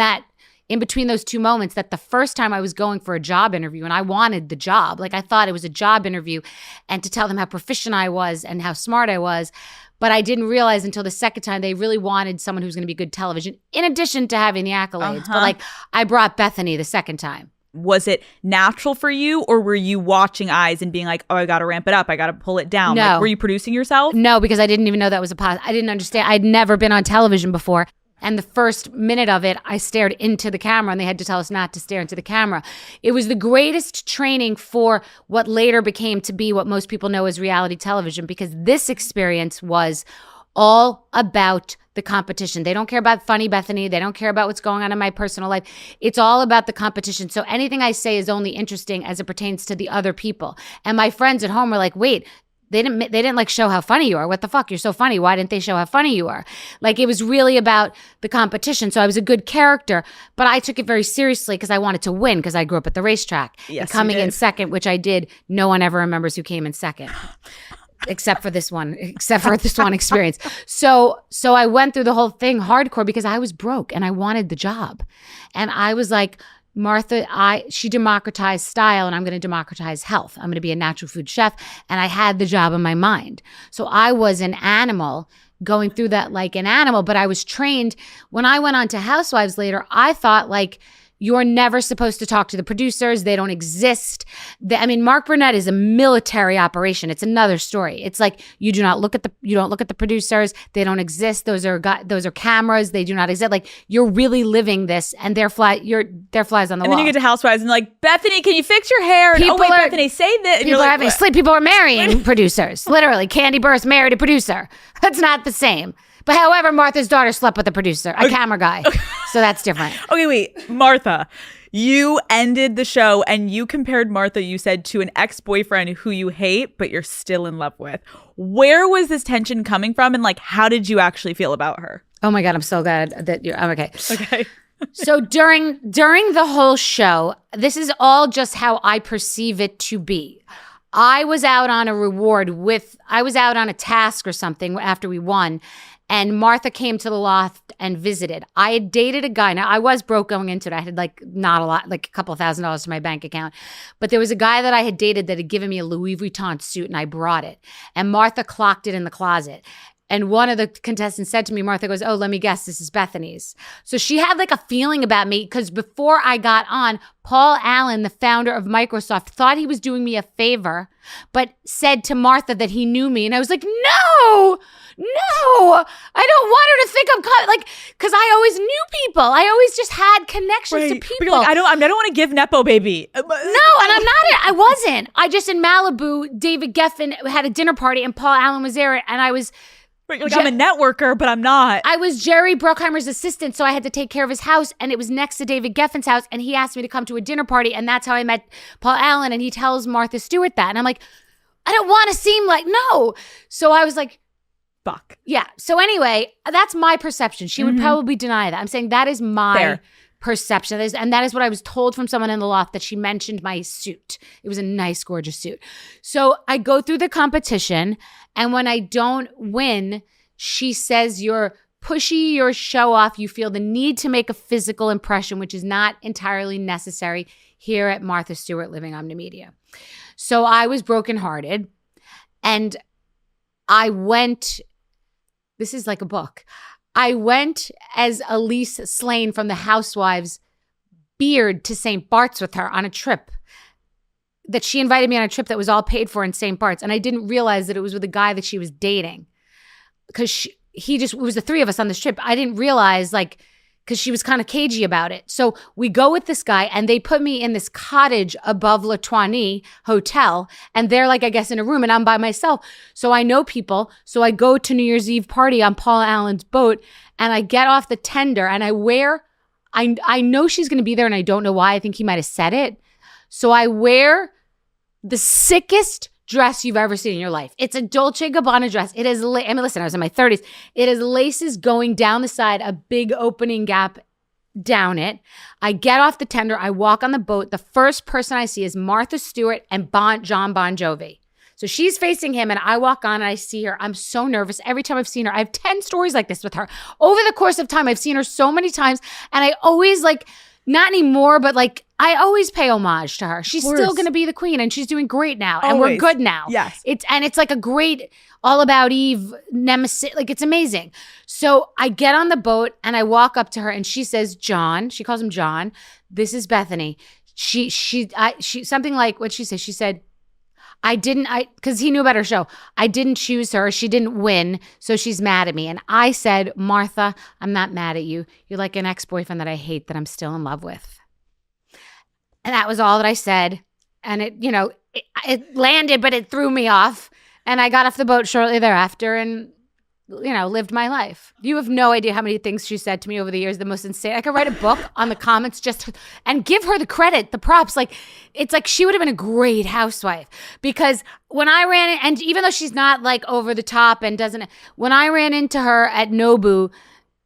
between those two moments that the first time I was going for a job interview and I wanted the job, like I thought it was a job interview and to tell them how proficient I was and how smart I was. But I didn't realize until the second time they really wanted someone who's going to be good television in addition to having the accolades. But like I brought Bethenny the second time. Was it natural for you, or were you watching eyes and being like, oh, I got to ramp it up, I got to pull it down? No. Like, were you producing yourself? No, because I didn't even know that was I didn't understand. I'd never been on television before. And the first minute of it, I stared into the camera, and they had to tell us not to stare into the camera. It was the greatest training for what later became to be what most people know as reality television, because this experience was all about the competition. They don't care about funny Bethenny. They don't care about what's going on in my personal life. It's all about the competition. So anything I say is only interesting as it pertains to the other people. And my friends at home were like, wait, they didn't like show how funny you are. What the fuck? You're so funny. Why didn't they show how funny you are? Like, it was really about the competition. So I was a good character, but I took it very seriously because I wanted to win, because I grew up at the racetrack. Yes, and coming in second, which I did, no one ever remembers who came in second. Except for this one experience. So I went through the whole thing hardcore because I was broke and I wanted the job. And I was like, Martha, she democratized style, and I'm going to democratize health. I'm going to be a natural food chef. And I had the job in my mind. So I was an animal going through that like an animal, but I was trained. When I went on to Housewives later, I thought like, You're never supposed to talk to the producers. They don't exist. Mark Burnett is a military operation. It's another story. It's like you don't look at the producers. They don't exist. Those are cameras. They do not exist. Like you're really living this, and they're flies on the wall. And then you get to Housewives and like, Bethenny, can you fix your hair? And, Bethenny, say this. People are having sleep. People are marrying producers. Literally, Candy Burst married a producer. That's not the same. But however, Martha's daughter slept with a producer, a camera guy. So that's different. Okay, wait. Martha, you ended the show and you compared Martha, you said, to an ex-boyfriend who you hate, but you're still in love with. Where was this tension coming from? And like, how did you actually feel about her? Oh my God, I'm so glad that you're okay. Okay. So during the whole show, this is all just how I perceive it to be. I was out on a task or something after we won. And Martha came to the loft and visited. I had dated a guy. Now, I was broke going into it. I had like not a lot, like a couple $1,000s to my bank account. But there was a guy that I had dated that had given me a Louis Vuitton suit, and I brought it. And Martha clocked it in the closet. And one of the contestants said to me, Martha goes, oh, let me guess, this is Bethenny's. So she had like a feeling about me because before I got on, Paul Allen, the founder of Microsoft, thought he was doing me a favor, but said to Martha that he knew me. And I was like, no, I don't want her to think I'm like, because I always knew people. I always just had connections to people. But you're like, I don't want to give Nepo baby. No, and I wasn't. I just in Malibu, David Geffen had a dinner party and Paul Allen was there, and I was. Like, I'm a networker, but I'm not. I was Jerry Bruckheimer's assistant, so I had to take care of his house, and it was next to David Geffen's house, and he asked me to come to a dinner party, and that's how I met Paul Allen, and he tells Martha Stewart that. And I'm like, I don't want to seem like, no. So I was like, fuck. Yeah. So anyway, that's my perception. She would probably deny that. I'm saying that is my perception. And that is what I was told from someone in the loft, that she mentioned my suit. It was a nice, gorgeous suit. So I go through the competition, and when I don't win, she says, you're pushy, you're show off, you feel the need to make a physical impression, which is not entirely necessary here at Martha Stewart Living Omnimedia. So I was brokenhearted, and I went, this is like a book. I went as Elise Slane from the Housewives Beard to St. Bart's with her on a trip. That she invited me on a trip that was all paid for in St. Bart's. And I didn't realize that it was with a guy that she was dating. Because it was the three of us on this trip. I didn't realize, like, because she was kind of cagey about it. So we go with this guy, and they put me in this cottage above La Tournée Hotel. And they're like, I guess, in a room, and I'm by myself. So I know people. So I go to New Year's Eve party on Paul Allen's boat, and I get off the tender, and I know she's going to be there, and I don't know why. I think he might have said it. So I wear the sickest dress you've ever seen in your life. It's a Dolce & Gabbana dress. It is, listen, I was in my 30s. It has laces going down the side, a big opening gap down it. I get off the tender. I walk on the boat. The first person I see is Martha Stewart and John Bon Jovi. So she's facing him, and I walk on and I see her. I'm so nervous. Every time I've seen her, I have 10 stories like this with her. Over the course of time, I've seen her so many times, and I always not anymore, but I always pay homage to her. She's still going to be the queen, and she's doing great now. And we're good now. Yes. It's like a great All About Eve nemesis. Like, it's amazing. So I get on the boat and I walk up to her, and she says, John, she calls him John. This is Bethenny. She something like what she said. She said, because he knew about her show. I didn't choose her. She didn't win. So she's mad at me. And I said, Martha, I'm not mad at you. You're like an ex-boyfriend that I hate that I'm still in love with. And that was all that I said. And it landed, but it threw me off. And I got off the boat shortly thereafter and, lived my life. You have no idea how many things she said to me over the years. The most insane. I could write a book on the comments and give her the credit, the props. It's like she would have been a great housewife, because when I ran, and even though she's not over the top and when I ran into her at Nobu,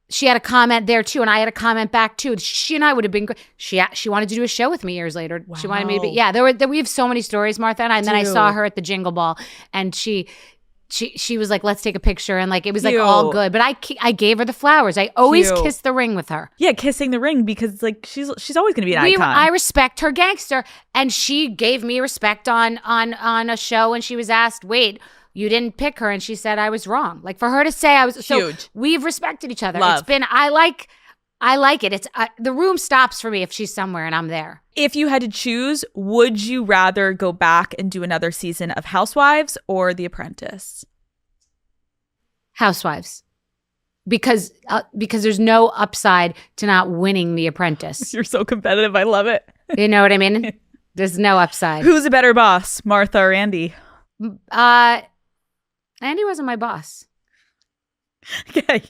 she had a comment there too, and I had a comment back too. She and I would have been great. She wanted to do a show with me years later. Wow. She wanted me to be, we have so many stories, Martha and I. And then I saw her at the Jingle Ball, and she was like, let's take a picture. And it was all good. But I gave her the flowers. I always kiss the ring with her. Yeah, kissing the ring, because she's always going to be an icon. I respect her gangster. And she gave me respect on a show. And she was asked, wait, you didn't pick her. And she said I was wrong. For her to say I was. Huge. So we've respected each other. Love. It's been, I like it. It's the room stops for me if she's somewhere and I'm there. If you had to choose, would you rather go back and do another season of Housewives or The Apprentice? Housewives. Because there's no upside to not winning The Apprentice. You're so competitive. I love it. You know what I mean? There's no upside. Who's a better boss, Martha or Andy? Andy wasn't my boss. Okay.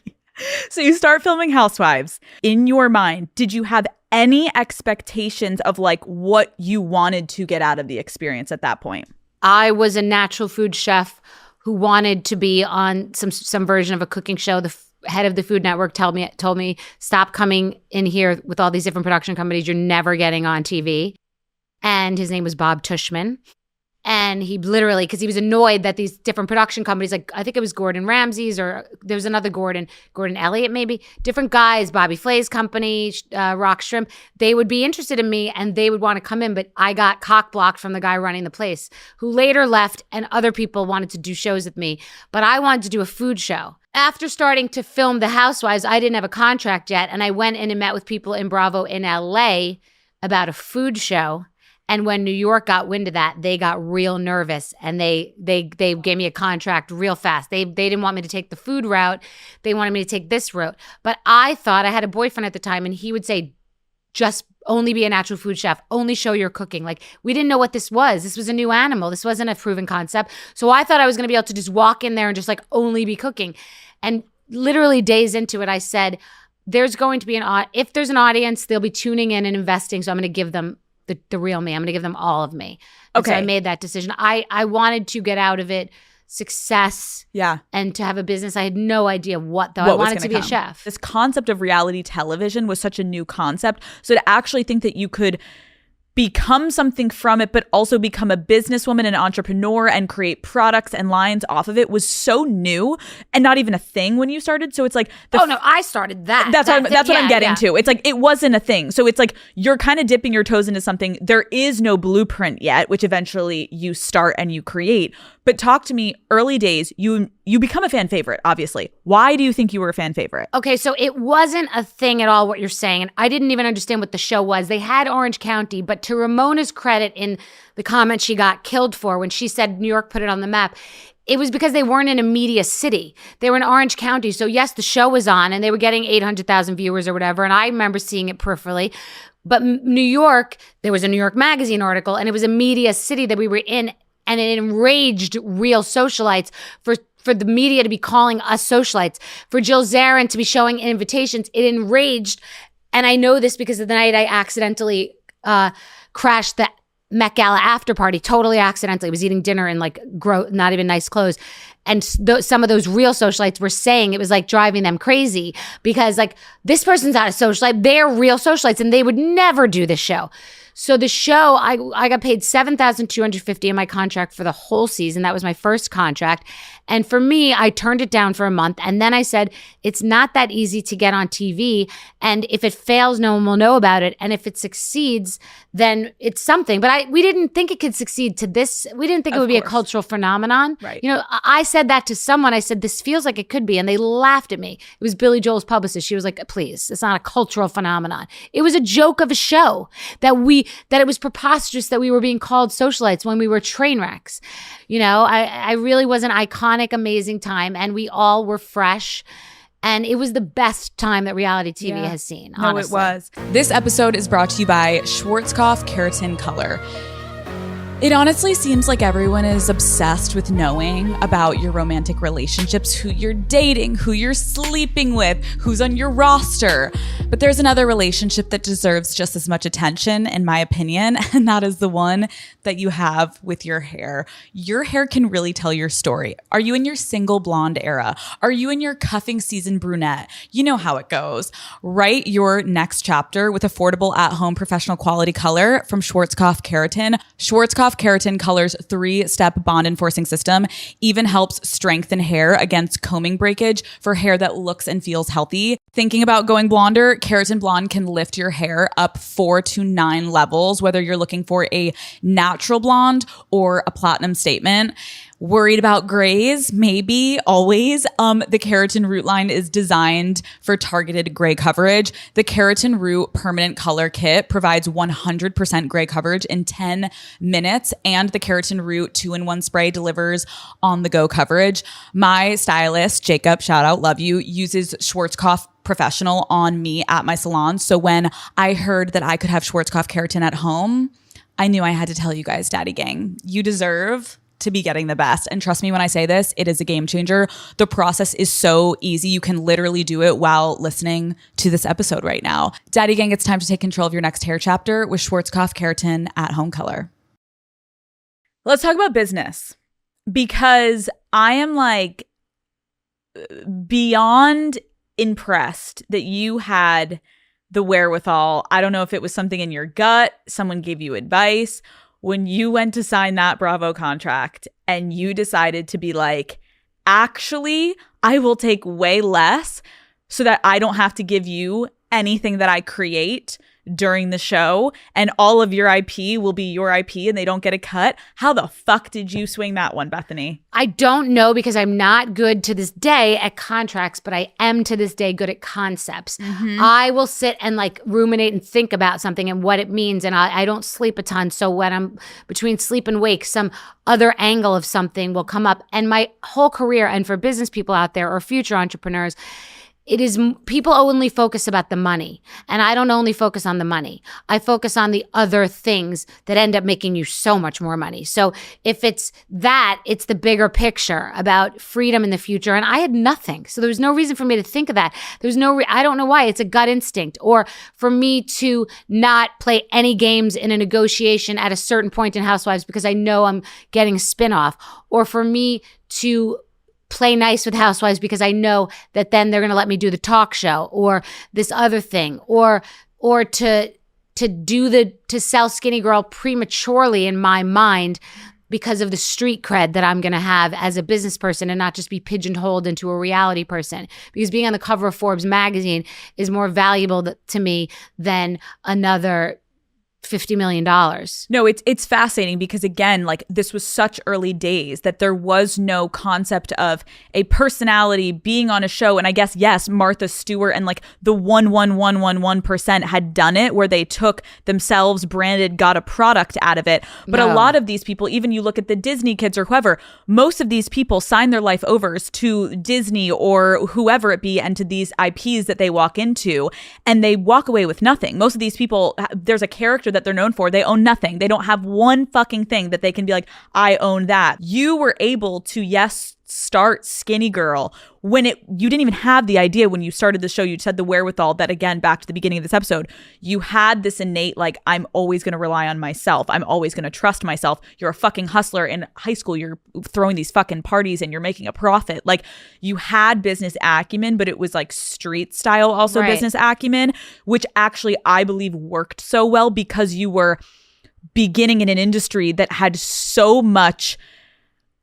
So you start filming Housewives. In your mind, did you have any expectations of like what you wanted to get out of the experience at that point? I was a natural food chef who wanted to be on some version of a cooking show. The head of the Food Network told me, stop coming in here with all these different production companies. You're never getting on TV. And his name was Bob Tushman. And he literally, because he was annoyed that these different production companies, like I think it was Gordon Ramsay's or there was another Gordon Elliott maybe, different guys, Bobby Flay's company, Rock Shrimp, they would be interested in me and they would want to come in. But I got cock blocked from the guy running the place who later left and other people wanted to do shows with me. But I wanted to do a food show. After starting to film The Housewives, I didn't have a contract yet. And I went in and met with people in Bravo in LA about a food show. And when New York got wind of that, they got real nervous and they gave me a contract real fast. They didn't want me to take the food route. They wanted me to take this route. But I thought, I had a boyfriend at the time and he would say, just only be a natural food chef, only show your cooking. Like we didn't know what this was. This was a new animal. This wasn't a proven concept. So I thought I was going to be able to just walk in there and just like only be cooking. And literally days into it, I said, there's going to be if there's an audience, they'll be tuning in and investing. So I'm going to give them the real me. I'm going to give them all of me. And okay. So I made that decision. I wanted to get out of it success and to have a business. I had no idea what though. I wanted to be a chef. This concept of reality television was such a new concept. So to actually think that you could become something from it, but also become a businesswoman, an entrepreneur, and create products and lines off of it was so new and not even a thing when you started. So it's like, I started that. That's what I'm getting to. It's like, it wasn't a thing. So it's like, you're kind of dipping your toes into something. There is no blueprint yet, which eventually you start and you create. But talk to me, early days, you become a fan favorite, obviously. Why do you think you were a fan favorite? Okay, so it wasn't a thing at all what you're saying. And I didn't even understand what the show was. They had Orange County, but to Ramona's credit in the comment she got killed for when she said New York put it on the map, it was because they weren't in a media city. They were in Orange County. So yes, the show was on and they were getting 800,000 viewers or whatever. And I remember seeing it peripherally. But New York, there was a New York Magazine article and it was a media city that we were in. And it enraged real socialites for the media to be calling us socialites, for Jill Zarin to be showing invitations. It enraged. And I know this because of the night I accidentally crashed the Met Gala after party, totally accidentally. I was eating dinner in like not even nice clothes. And some of those real socialites were saying it was like driving them crazy because like this person's not a socialite. They're real socialites and they would never do this show. So the show, I got paid $7,250 in my contract for the whole season. That was my first contract. And for me, I turned it down for a month. And then I said, it's not that easy to get on TV. And if it fails, no one will know about it. And if it succeeds, then it's something. But we didn't think it could succeed to this. We didn't think it would be a cultural phenomenon. Right. You know, I said that to someone. I said, this feels like it could be. And they laughed at me. It was Billy Joel's publicist. She was like, please, it's not a cultural phenomenon. It was a joke of a show that it was preposterous that we were being called socialites when we were train wrecks. You know, I really was an iconic, amazing time and we all were fresh. And it was the best time that reality TV has seen, honestly. No, it was. This episode is brought to you by Schwarzkopf Keratin Color. It honestly seems like everyone is obsessed with knowing about your romantic relationships, who you're dating, who you're sleeping with, who's on your roster. But there's another relationship that deserves just as much attention, in my opinion, and that is the one that you have with your hair. Your hair can really tell your story. Are you in your single blonde era? Are you in your cuffing season brunette? You know how it goes. Write your next chapter with affordable at-home professional quality color from Schwarzkopf Keratin. Schwarzkopf Keratin Color's 3-step bond enforcing system even helps strengthen hair against combing breakage for hair that looks and feels healthy. Thinking about going blonder? Keratin Blonde can lift your hair up 4 to 9 levels, whether you're looking for a natural blonde or a platinum statement. Worried about grays? Maybe, always. The Keratin Root line is designed for targeted gray coverage. The Keratin Root Permanent Color Kit provides 100% gray coverage in 10 minutes, and the Keratin Root 2-in-1 spray delivers on-the-go coverage. My stylist, Jacob, shout out, love you, uses Schwarzkopf Professional on me at my salon. So when I heard that I could have Schwarzkopf Keratin at home, I knew I had to tell you guys, Daddy Gang, you deserve to be getting the best. And trust me when I say this, it is a game changer. The process is so easy. You can literally do it while listening to this episode right now. Daddy Gang, it's time to take control of your next hair chapter with Schwarzkopf Keratin at home color. Let's talk about business, because I am like beyond impressed that you had the wherewithal. I don't know if it was something in your gut, someone gave you advice, when you went to sign that Bravo contract and you decided to be like, actually, I will take way less so that I don't have to give you anything that I create during the show, and all of your IP will be your IP and they don't get a cut. How the fuck did you swing that one, Bethenny? I don't know, because I'm not good to this day at contracts, but I am to this day good at concepts. I will sit and like ruminate and think about something and what it means, and I don't sleep a ton. So when I'm between sleep and wake, some other angle of something will come up. And my whole career, and for business people out there or future entrepreneurs, it is people only focus about the money, and I don't only focus on the money. I focus on the other things that end up making you so much more money. So if it's that, it's the bigger picture about freedom in the future. And I had nothing. So there was no reason for me to think of that. There's I don't know why. It's a gut instinct. Or for me to not play any games in a negotiation at a certain point in Housewives because I know I'm getting a spinoff. Or for me to play nice with Housewives because I know that then they're going to let me do the talk show or this other thing, or to sell Skinny Girl prematurely in my mind because of the street cred that I'm going to have as a business person and not just be pigeonholed into a reality person. Because being on the cover of Forbes magazine is more valuable to me than another $50 million. No, it's fascinating because, again, like, this was such early days that there was no concept of a personality being on a show. And I guess, yes, Martha Stewart and like the 11111% had done it, where they took themselves, branded, got a product out of it. But a lot of these people, even you look at the Disney kids or whoever, most of these people sign their life overs to Disney or whoever it be, and to these IPs that they walk into, and they walk away with nothing. Most of these people, there's a character that they're known for, they own nothing. They don't have one fucking thing that they can be like, I own that. You were able to, yes, start Skinny Girl when you didn't even have the idea when you started the show. You said the wherewithal that, again, back to the beginning of this episode, you had this innate, like, I'm always going to rely on myself. I'm always going to trust myself. You're a fucking hustler in high school. You're throwing these fucking parties and you're making a profit. Like, you had business acumen, but it was like street style also business acumen, which actually I believe worked so well because you were beginning in an industry that had so much.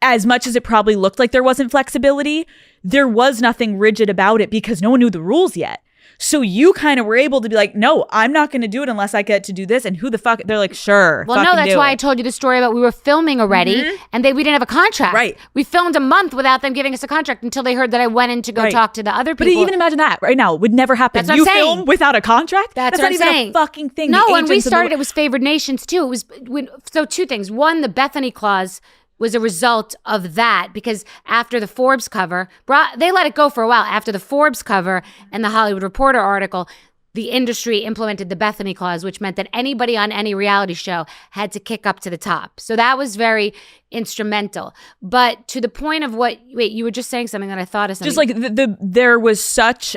As much as it probably looked like there wasn't flexibility, there was nothing rigid about it because no one knew the rules yet. So you kind of were able to be like, no, I'm not going to do it unless I get to do this. And who the fuck? They're like, sure. Well, no, that's why I told you the story about we were filming already and we didn't have a contract. Right. We filmed a month without them giving us a contract until they heard that I went in to go talk to the other people. But even imagine that right now would never happen. That's what I'm saying. Film without a contract? That's not what I'm even saying. A fucking thing. No, when we started, it was favored nations too. It was so two things. One, the Bethenny clause was a result of that, because after the Forbes cover, they let it go for a while. After the Forbes cover and the Hollywood Reporter article, the industry implemented the Bethenny clause, which meant that anybody on any reality show had to kick up to the top. So that was very instrumental. But to the point of you were just saying something that I thought of something. Just like there was such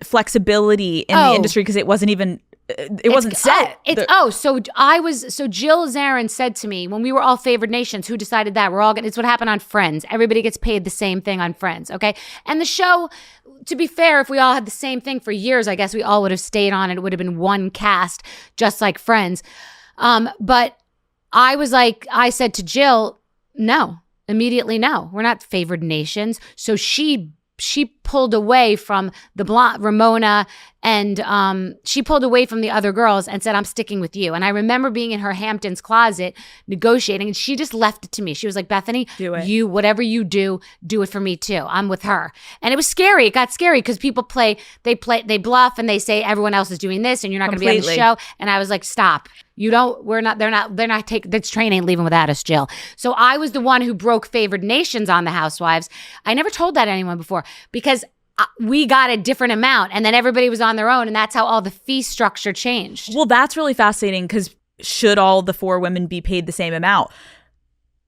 flexibility in the industry because it wasn't even. It wasn't set. So Jill Zarin said to me when we were all favored nations, who decided that? It's what happened on Friends. Everybody gets paid the same thing on Friends, okay? And the show, to be fair, if we all had the same thing for years, I guess we all would have stayed on and it would have been one cast, just like Friends. But I said to Jill, no, immediately no. We're not favored nations. So she pulled away from the blonde Ramona, and she pulled away from the other girls and said, I'm sticking with you. And I remember being in her Hamptons closet negotiating, and she just left it to me. She was like, Bethenny, Do it. you, whatever you do it for me too. I'm with her. And it was scary. It got scary because people they bluff and they say everyone else is doing this and you're not going to be on the show. And I was like, stop. They're not taking, this train ain't leaving without us, Jill. So I was the one who broke favored nations on the Housewives. I never told that to anyone before because we got a different amount and then everybody was on their own, and that's how all the fee structure changed. Well, that's really fascinating because should all the 4 women be paid the same amount?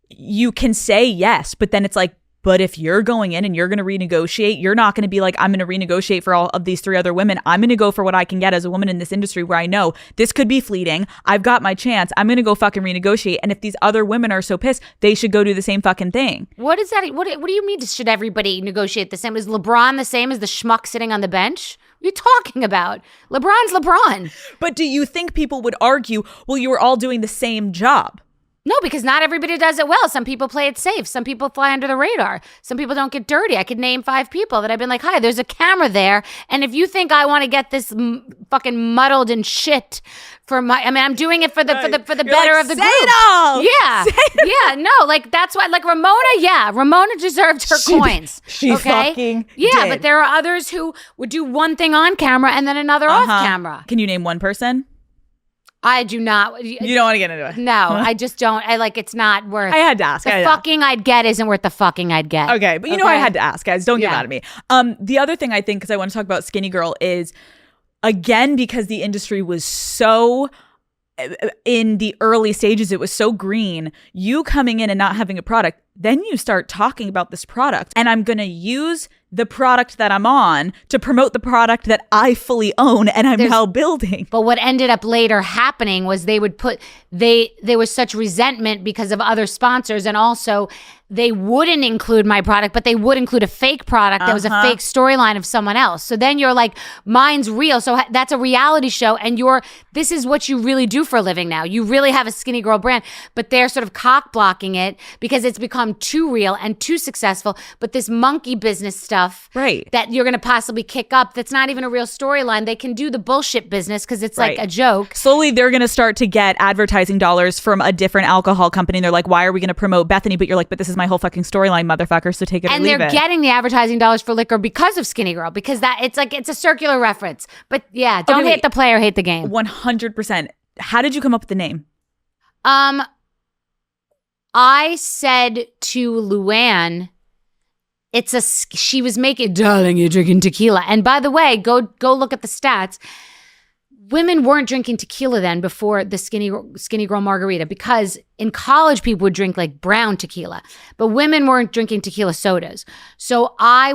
You can say yes, but then it's like, but if you're going in and you're going to renegotiate, you're not going to be like, I'm going to renegotiate for all of these 3 other women. I'm going to go for what I can get as a woman in this industry where I know this could be fleeting. I've got my chance. I'm going to go fucking renegotiate. And if these other women are so pissed, they should go do the same fucking thing. What is that? What do you mean? Should everybody negotiate the same? Is LeBron the same as the schmuck sitting on the bench? What are you talking about? LeBron's LeBron. But do you think people would argue, well, you were all doing the same job? No, because not everybody does it well. Some people play it safe. Some people fly under the radar. Some people don't get dirty. I could name 5 people that I've been like, hi, there's a camera there. And if you think I want to get this fucking muddled and shit for I'm doing it for the better like, of the say group. It all. Yeah. Yeah. No, like that's why, like Ramona deserved her coins. She fucking Yeah, did. but there are others who would do one thing on camera and then another off camera. Can you name one person? I do not. You don't want to get into it. No, I just don't. It's not worth. I had to ask. The fucking I'd get isn't worth the fucking I'd get. Okay, but you know I had to ask, guys. Don't get mad at me. The other thing I think, because I want to talk about Skinny Girl, is again because the industry was so in the early stages, it was so green. You coming in and not having a product, then you start talking about this product, and I'm gonna use the product that I'm on to promote the product that I fully own and I'm now building. But what ended up later happening was there was such resentment because of other sponsors, and also they wouldn't include my product, but they would include a fake product that was a fake storyline of someone else. So then you're like, mine's real. So that's a reality show, and this is what you really do for a living now. You really have a Skinny Girl brand, but they're sort of cock blocking it because it's become too real and too successful. But this monkey business stuff that you're going to possibly kick up, that's not even a real storyline. They can do the bullshit business because it's like a joke. Slowly, they're going to start to get advertising dollars from a different alcohol company. And they're like, why are we going to promote Bethenny? But you're like, but this is my whole fucking storyline, motherfucker. So take it or leave it. And they're getting the advertising dollars for liquor because of Skinny Girl, because it's a circular reference. But yeah, don't hate the player, hate the game. 100%. How did you come up with the name? I said to Luann, she was making, darling, you're drinking tequila. And by the way, go look at the stats. Women weren't drinking tequila then before the Skinny Girl margarita, because in college people would drink like brown tequila, but women weren't drinking tequila sodas. So I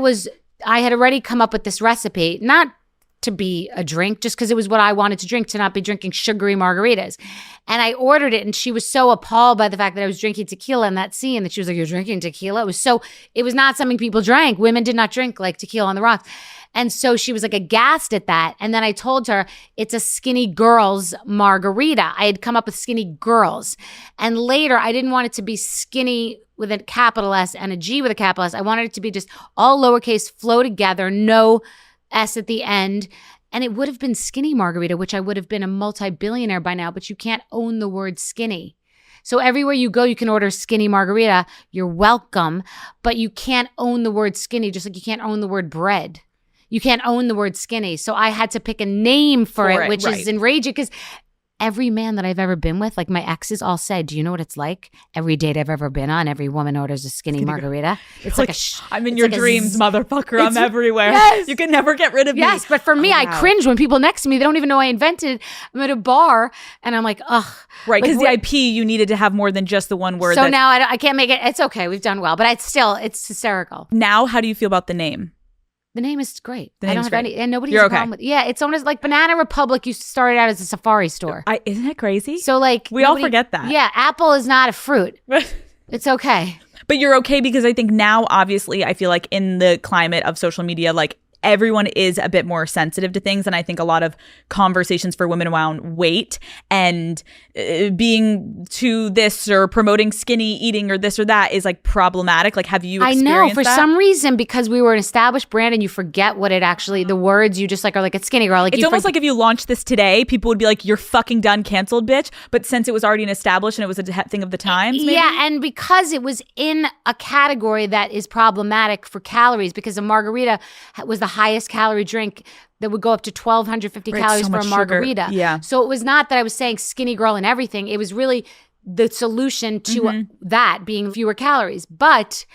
had already come up with this recipe, not to be a drink, just because it was what I wanted to drink, to not be drinking sugary margaritas. And I ordered it, and she was so appalled by the fact that I was drinking tequila in that scene that she was like, you're drinking tequila? It was not something people drank. Women did not drink like tequila on the rocks. And so she was like aghast at that. And then I told her it's a Skinny Girls margarita. I had come up with Skinny Girls. And later, I didn't want it to be skinny with a capital S and a G with a capital S. I wanted it to be just all lowercase, flow together, no S at the end. And it would have been Skinny Margarita, which I would have been a multi-billionaire by now, but you can't own the word skinny. So everywhere you go, you can order Skinny Margarita. You're welcome, but you can't own the word skinny, just like you can't own the word bread. You can't own the word skinny. So I had to pick a name for it, which is enraging, because every man that I've ever been with, like my exes all said, do you know what it's like? Every date I've ever been on, every woman orders a Skinny Margarita. It's like I'm in your dreams, motherfucker. I'm everywhere. Yes. You can never get rid of me. Yes, but for me, I cringe when people next to me, they don't even know I invented it. I'm at a bar and I'm like, ugh. Right, because the IP, you needed to have more than just the one word. So now I can't make it. It's okay. We've done well, but it's hysterical. Now, how do you feel about the name? The name is great. I don't have any, and nobody's a problem with. Yeah, it's almost like Banana Republic used to start out as a safari store. Isn't that crazy? So like we all forget that. Yeah, Apple is not a fruit. It's okay. But you're okay because I think now, obviously, I feel like in the climate of social media, like everyone is a bit more sensitive to things. And I think a lot of conversations for women around weight and being to this or promoting skinny eating or this or that is like problematic. Like, have you experienced I know for that? some reason, because we were an established brand and you forget what it actually, the words you just like are like, it's skinny girl. Like it's almost like if you launched this today, people would be like, you're fucking done, canceled, bitch. But since it was already an established and it was a thing of the times, maybe? Yeah, and because it was in a category that is problematic for calories, because a margarita was the highest calorie drink that would go up to 1,250 calories so for a much margarita. sugar. Yeah. So it was not that I was saying skinny girl and everything. It was really the solution to that being fewer calories. But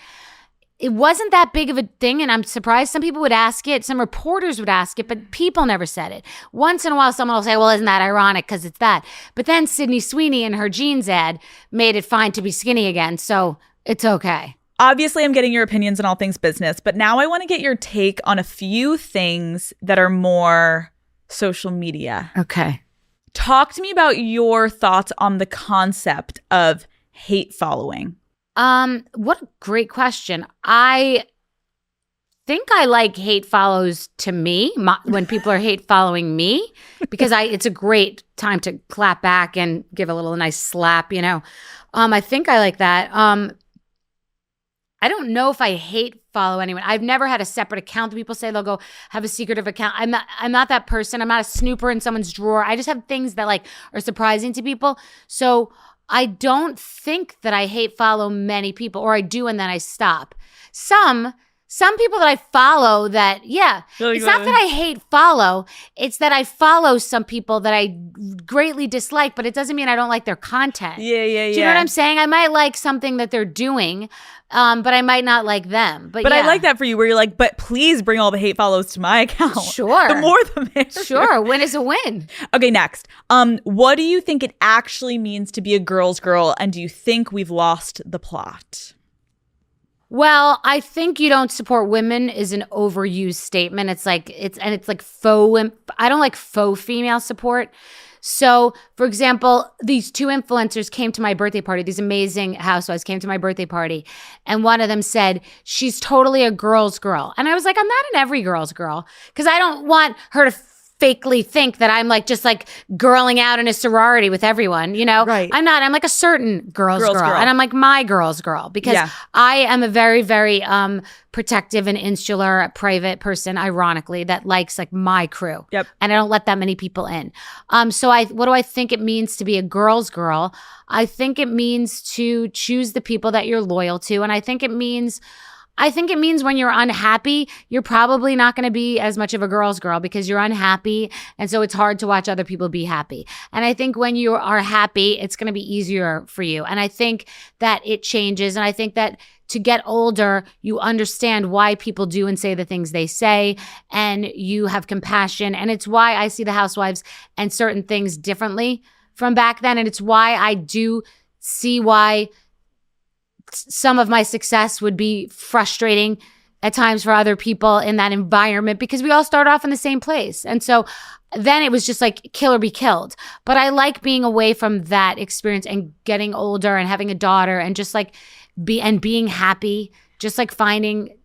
it wasn't that big of a thing, and I'm surprised some people would ask it. Some reporters would ask it, but people never said it. Once in a while, someone will say, well, isn't that ironic because it's that? But then Sydney Sweeney in her jeans ad made it fine to be skinny again, so it's okay. Obviously, I'm getting your opinions on all things business, but now I want to get your take on a few things that are more social media. Okay. Talk to me about your thoughts on the concept of hate following. What a great question. I think I like hate follows to me when people are hate following me, because it's a great time to clap back and give a little nice slap, you know. I think I like that. I don't know if I hate follow anyone. I've never had a separate account that people say they'll go have a secretive account. I'm not that person. I'm not a snooper in someone's drawer. I just have things that like are surprising to people. So I don't think that I hate follow many people, or I do and then I stop. Some people that I follow that, yeah, it's not that I hate follow. It's that I follow some people that I greatly dislike, but it doesn't mean I don't like their content. Yeah. Do you know what I'm saying? I might like something that they're doing, but I might not like them. But yeah. I like that for you, where you're like, but please bring all the hate follows to my account. Sure. The more the merrier. Sure. Win is a win. Okay, next. What do you think it actually means to be a girl's girl, and do you think we've lost the plot? Well, I think you don't support women is an overused statement. It's like faux. I don't like faux female support. So, for example, these two influencers came to my birthday party. These amazing housewives came to my birthday party, and one of them said, she's totally a girl's girl. And I was like, I'm not an every girl's girl, because I don't want her to fakely think that I'm like just like girling out in a sorority with everyone, you know? Right. I'm not. I'm like a certain girl's girl. And I'm like my girl's girl, because I am a very, very protective and insular, private person, ironically, that likes like my crew. Yep. And I don't let that many people in. So what do I think it means to be a girl's girl? I think it means to choose the people that you're loyal to. And I think it means when you're unhappy, you're probably not going to be as much of a girl's girl because you're unhappy. And so it's hard to watch other people be happy. And I think when you are happy, it's going to be easier for you. And I think that it changes. And I think that to get older, you understand why people do and say the things they say, and you have compassion. And it's why I see the Housewives and certain things differently from back then. And it's why I do see why some of my success would be frustrating at times for other people in that environment, because we all start off in the same place. And so then it was just like kill or be killed. But I like being away from that experience and getting older and having a daughter and just like being happy, just like finding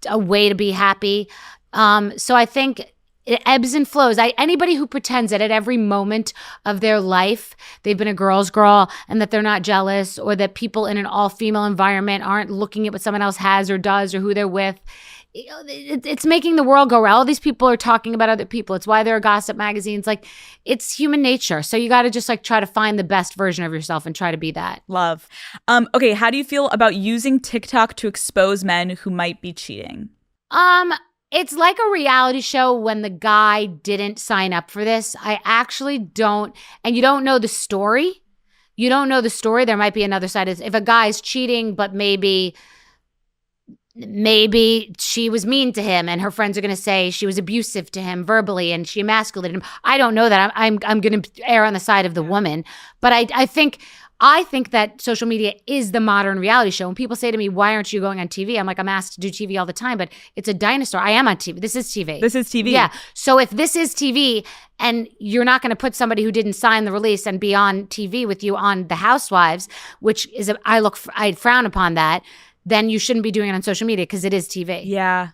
a way to be happy. So I think it ebbs and flows. Anybody who pretends that at every moment of their life they've been a girl's girl and that they're not jealous, or that people in an all-female environment aren't looking at what someone else has or does or who they're with, it's making the world go round. All these people are talking about other people. It's why there are gossip magazines. Like, it's human nature. So you got to just like try to find the best version of yourself and try to be that. Love. Okay, how do you feel about using TikTok to expose men who might be cheating? It's like a reality show when the guy didn't sign up for this. I actually don't. And you don't know the story. You don't know the story. There might be another side. If a guy's cheating, but maybe she was mean to him and her friends are going to say she was abusive to him verbally and she emasculated him. I don't know that. I'm going to err on the side of the woman. But I think that social media is the modern reality show. When people say to me, why aren't you going on TV? I'm like, I'm asked to do TV all the time, but it's a dinosaur. I am on TV. This is TV. This is TV. Yeah. So if this is TV and you're not going to put somebody who didn't sign the release and be on TV with you on The Housewives, which is, I frown upon that, then you shouldn't be doing it on social media because it is TV. Yeah.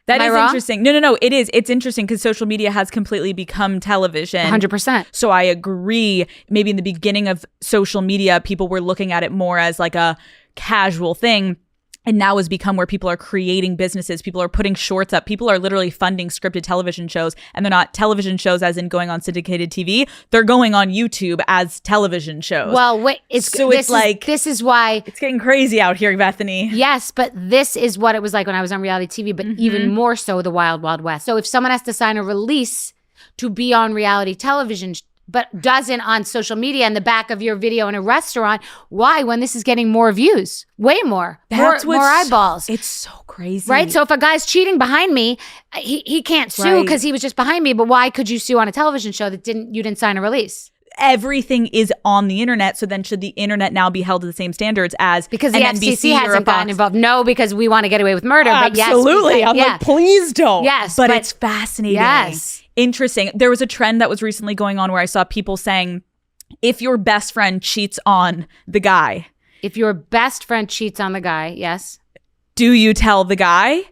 That Am I is wrong? interesting. No. It is. It's interesting because social media has completely become television. 100%. So I agree. Maybe in the beginning of social media, people were looking at it more as like a casual thing. And now has become where people are creating businesses. People are putting shorts up. People are literally funding scripted television shows. And they're not television shows as in going on syndicated TV. They're going on YouTube as television shows. Well, wait. This is why. It's getting crazy out here, Bethenny. Yes, but this is what it was like when I was on reality TV, but even more so the Wild Wild West. So if someone has to sign a release to be on reality television, but doesn't on social media in the back of your video in a restaurant, why when this is getting more views? Way more. More eyeballs. It's so crazy. Right? So if a guy's cheating behind me, he can't sue because he was just behind me, but why could you sue on a television show that you didn't sign a release? Everything is on the internet, so then should the internet now be held to the same standards as because the an FCC NBC hasn't gotten involved? No, because we want to get away with murder. Absolutely. But yes, I'm like, please don't. Yes, but it's fascinating. Yes. Interesting. There was a trend that was recently going on where I saw people saying, if your best friend cheats on the guy. If your best friend cheats on the guy, yes. Do you tell the guy?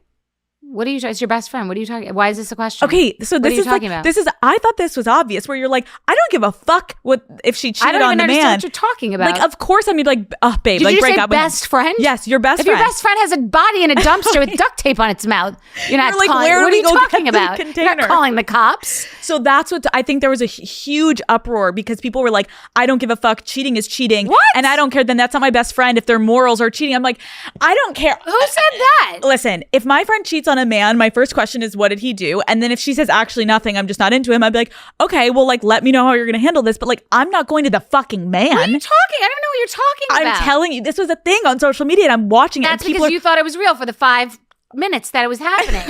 What are you talking? It's your best friend. What are you talking? Why is this a question? Okay, so this is talking about? I thought this was obvious. Where you're like, I don't give a fuck if she cheated on the man. I don't even understand what you're talking about. Like, of course, I mean, like, oh, babe, Did like, you break say up. Best friend? Yes, your best friend. If your best friend has a body in a dumpster with duct tape on its mouth, you're not like, calling. where What do are we you go talking get the about? container? You're not calling the cops. So that's what I think there was a huge uproar because people were like, I don't give a fuck. Cheating is cheating. What? And I don't care. Then that's not my best friend if their morals are cheating. I'm like, I don't care. Who said that? Listen, if my friend cheats on a man, my first question is, what did he do? And then if she says actually nothing, I'm just not into him, I'd be like, okay, well, like, let me know how you're going to handle this. But like, I'm not going to the fucking man. What are you talking? I don't know what you're talking about. I'm telling you, this was a thing on social media and I'm watching it. That's because you thought it was real for the 5 minutes that it was happening.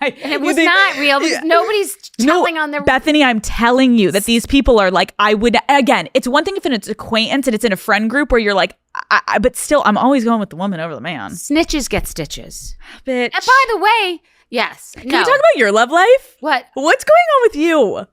And it was not real because nobody's telling on their... Bethenny, I'm telling you that these people are like, again, it's one thing if it's an acquaintance and it's in a friend group where you're like, but still, I'm always going with the woman over the man. Snitches get stitches. Bitch. And by the way... Yes. Can we talk about your love life? What? What's going on with you?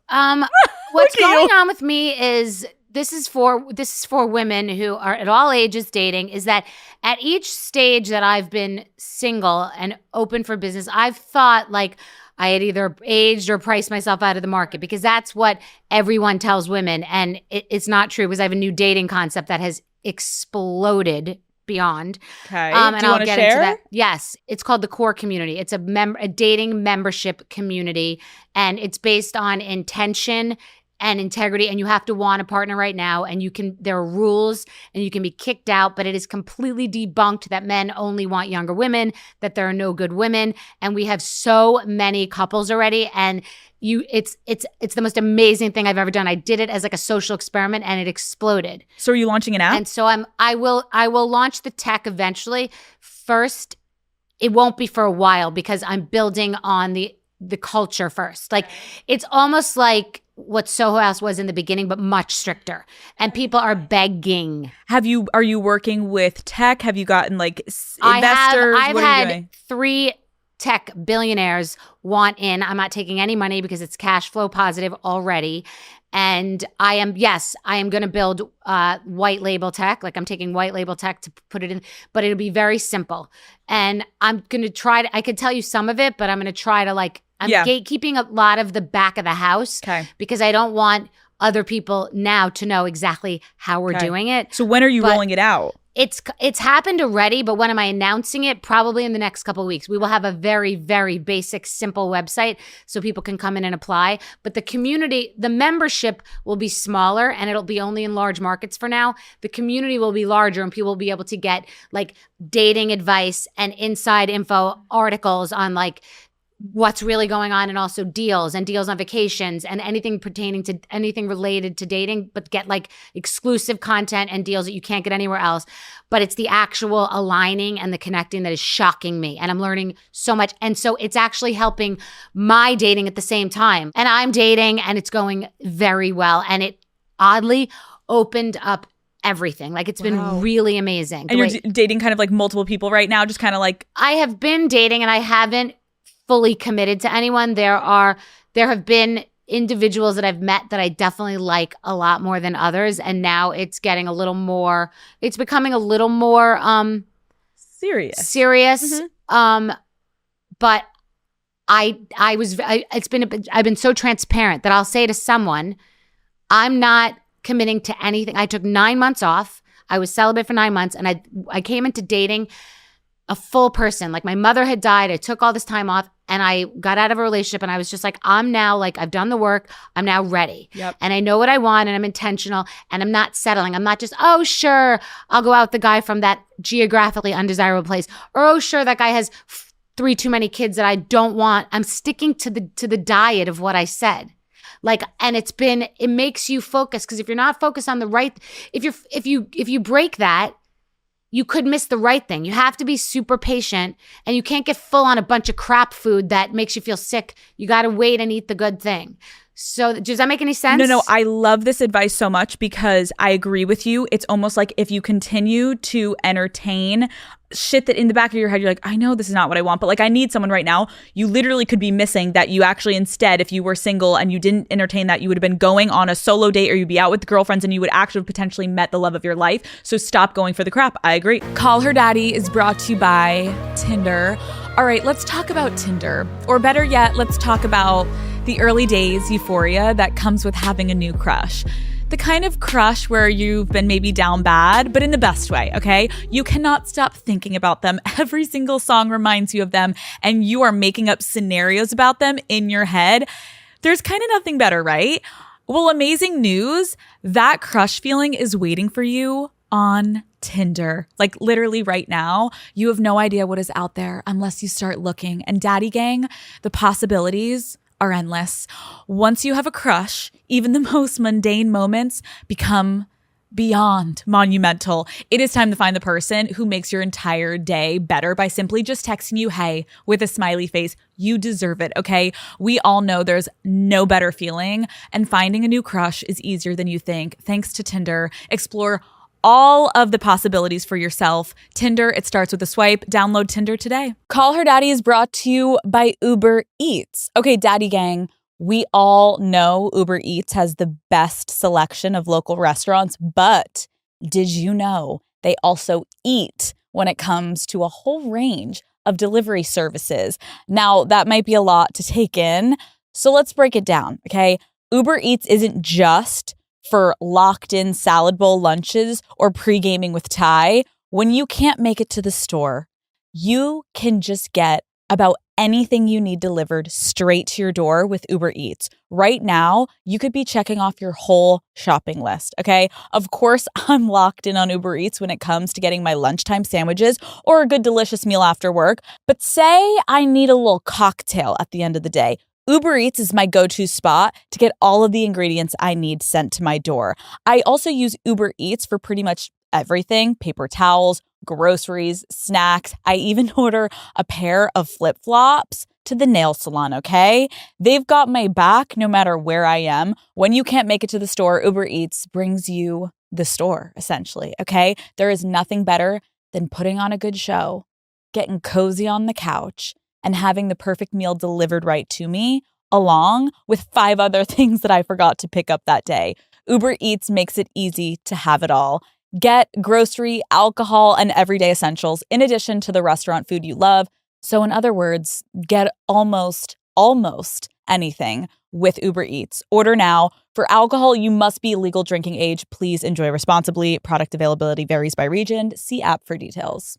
What's going on with me is this is for women who are at all ages dating, is that at each stage that I've been single and open for business, I've thought like I had either aged or priced myself out of the market because that's what everyone tells women. And it's not true because I have a new dating concept that has exploded beyond. Okay. And Do you I'll want to get share? into that. Yes. It's called the Core Community. It's a dating membership community, and it's based on intention and integrity, and you have to want a partner right now, and there are rules and you can be kicked out, but it is completely debunked that men only want younger women, that there are no good women, and we have so many couples already, and it's the most amazing thing I've ever done. I did it as like a social experiment and it exploded. So are you launching an app? And so I will launch the tech eventually. First, it won't be for a while because I'm building on the culture first. Like it's almost like what Soho House was in the beginning, but much stricter. And people are begging. Are you working with tech? Have you gotten like investors? I've What are you had doing? 3 tech billionaires want in. I'm not taking any money because it's cash flow positive already. And I am going to build white label tech. Like I'm taking white label tech to put it in, but it'll be very simple. And I'm going to try I could tell you some of it, but I'm going to try to I'm gatekeeping a lot of the back of the house because I don't want other people now to know exactly how we're doing it. So when are you rolling it out? It's happened already, but when am I announcing it? Probably in the next couple of weeks. We will have a very, very basic, simple website so people can come in and apply. But the community, the membership will be smaller and it'll be only in large markets for now. The community will be larger and people will be able to get like dating advice and inside info articles on like what's really going on and also deals on vacations and anything pertaining to anything related to dating, but get like exclusive content and deals that you can't get anywhere else. But it's the actual aligning and the connecting that is shocking me. And I'm learning so much. And so it's actually helping my dating at the same time. And I'm dating and it's going very well. And it oddly opened up everything. Like it's been really amazing. And you're dating kind of like multiple people right now, just kind of like... I have been dating and I haven't fully committed to anyone. There have been individuals that I've met that I definitely like a lot more than others, and now it's becoming a little more serious. Mm-hmm. But I've been so transparent that I'll say to someone, I'm not committing to anything. I took 9 months off. I was celibate for 9 months, and I came into dating a full person. Like, my mother had died. I took all this time off, and I got out of a relationship, and I was just like, I'm now, like, I've done the work. I'm now ready. Yep. And I know what I want, and I'm intentional, and I'm not settling. I'm not just, oh, sure, I'll go out with the guy from that geographically undesirable place. Or, oh, sure, that guy has 3 too many kids that I don't want. I'm sticking to the diet of what I said. Like, and it makes you focus, because if you're not focused on the right, if you break that, you could miss the right thing. You have to be super patient, and you can't get full on a bunch of crap food that makes you feel sick. You got to wait and eat the good thing. So does that make any sense? No, I love this advice so much, because I agree with you. It's almost like if you continue to entertain shit that in the back of your head, you're like, I know this is not what I want, but like, I need someone right now. You literally could be missing that. You actually, instead, if you were single and you didn't entertain that, you would have been going on a solo date, or you'd be out with girlfriends, and you would actually have potentially met the love of your life. So stop going for the crap. I agree. Call Her Daddy is brought to you by Tinder. All right, let's talk about Tinder. Or better yet, let's talk about the early days euphoria that comes with having a new crush. The kind of crush where you've been maybe down bad, but in the best way, okay? You cannot stop thinking about them. Every single song reminds you of them, and you are making up scenarios about them in your head. There's kind of nothing better, right? Well, amazing news. That crush feeling is waiting for you on Tinder. Like, literally right now, you have no idea what is out there unless you start looking. And Daddy Gang, the possibilities are endless. Once you have a crush, even the most mundane moments become beyond monumental. It is time to find the person who makes your entire day better by simply just texting you, hey, with a smiley face. You deserve it, okay? We all know there's no better feeling, and finding a new crush is easier than you think. Thanks to Tinder. Explore all of the possibilities for yourself. Tinder, it starts with a swipe. Download Tinder today. Call Her Daddy is brought to you by Uber Eats. Okay, Daddy Gang, we all know Uber Eats has the best selection of local restaurants, but did you know they also eat when it comes to a whole range of delivery services? Now, that might be a lot to take in, so let's break it down, okay? Uber Eats isn't just for locked-in salad bowl lunches or pre-gaming with Ty. When you can't make it to the store, you can just get about anything you need delivered straight to your door with Uber Eats. Right now, you could be checking off your whole shopping list, okay? Of course, I'm locked in on Uber Eats when it comes to getting my lunchtime sandwiches or a good delicious meal after work. But say I need a little cocktail at the end of the day. Uber Eats is my go-to spot to get all of the ingredients I need sent to my door. I also use Uber Eats for pretty much everything: paper towels, groceries, snacks. I even order a pair of flip-flops to the nail salon, okay? They've got my back no matter where I am. When you can't make it to the store, Uber Eats brings you the store, essentially, okay? There is nothing better than putting on a good show, getting cozy on the couch, and having the perfect meal delivered right to me, along with 5 other things that I forgot to pick up that day. Uber Eats makes it easy to have it all. Get grocery, alcohol, and everyday essentials in addition to the restaurant food you love. So in other words, get almost anything with Uber Eats. Order now. For alcohol, you must be legal drinking age. Please enjoy responsibly. Product availability varies by region. See app for details.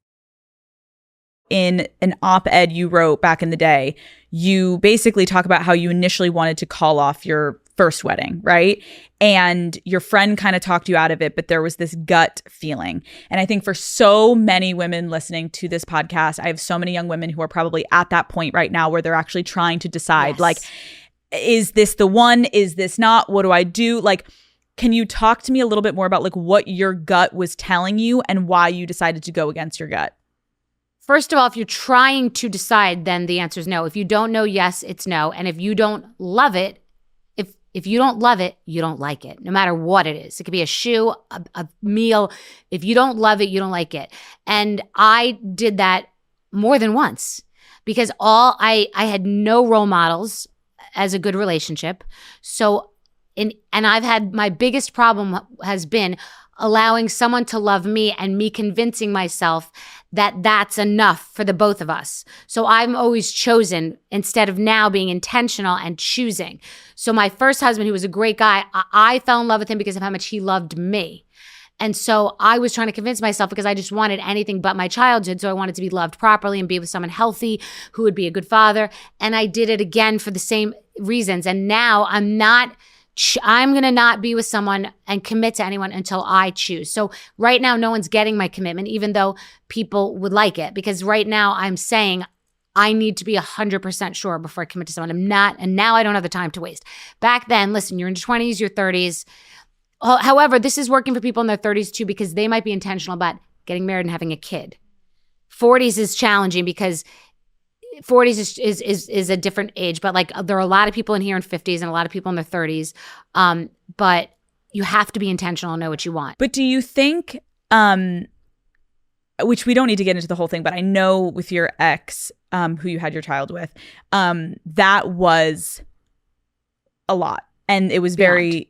In an op-ed you wrote back in the day, you basically talk about how you initially wanted to call off your first wedding, right? And your friend kind of talked you out of it, but there was this gut feeling. And I think for so many women listening to this podcast, I have so many young women who are probably at that point right now where they're actually trying to decide, like, is this the one? Is this not? What do I do? Like, can you talk to me a little bit more about like what your gut was telling you and why you decided to go against your gut? First of all, if you're trying to decide, then the answer is no. If you don't know, yes, it's no. And if you don't love it, if you don't love it, you don't like it, no matter what it is. It could be a shoe, a meal. If you don't love it, you don't like it. And I did that more than once because I had no role models as a good relationship. So, and I've had, my biggest problem has been, allowing someone to love me and me convincing myself that that's enough for the both of us. So I'm always chosen instead of now being intentional and choosing. So my first husband, who was a great guy, I fell in love with him because of how much he loved me. And so I was trying to convince myself because I just wanted anything but my childhood. So I wanted to be loved properly and be with someone healthy who would be a good father. And I did it again for the same reasons. And now I'm going to not be with someone and commit to anyone until I choose. So right now, no one's getting my commitment, even though people would like it. Because right now I'm saying I need to be 100% sure before I commit to someone. I'm not, and now I don't have the time to waste. Back then, listen, you're in your 20s, your 30s. However, this is working for people in their 30s too, because they might be intentional about getting married and having a kid. 40s is challenging because 40s is a different age, but like there are a lot of people in here in 50s and a lot of people in their 30s. But you have to be intentional and know what you want. But do you think, which we don't need to get into the whole thing, but I know with your ex, who you had your child with, that was a lot. And it was very...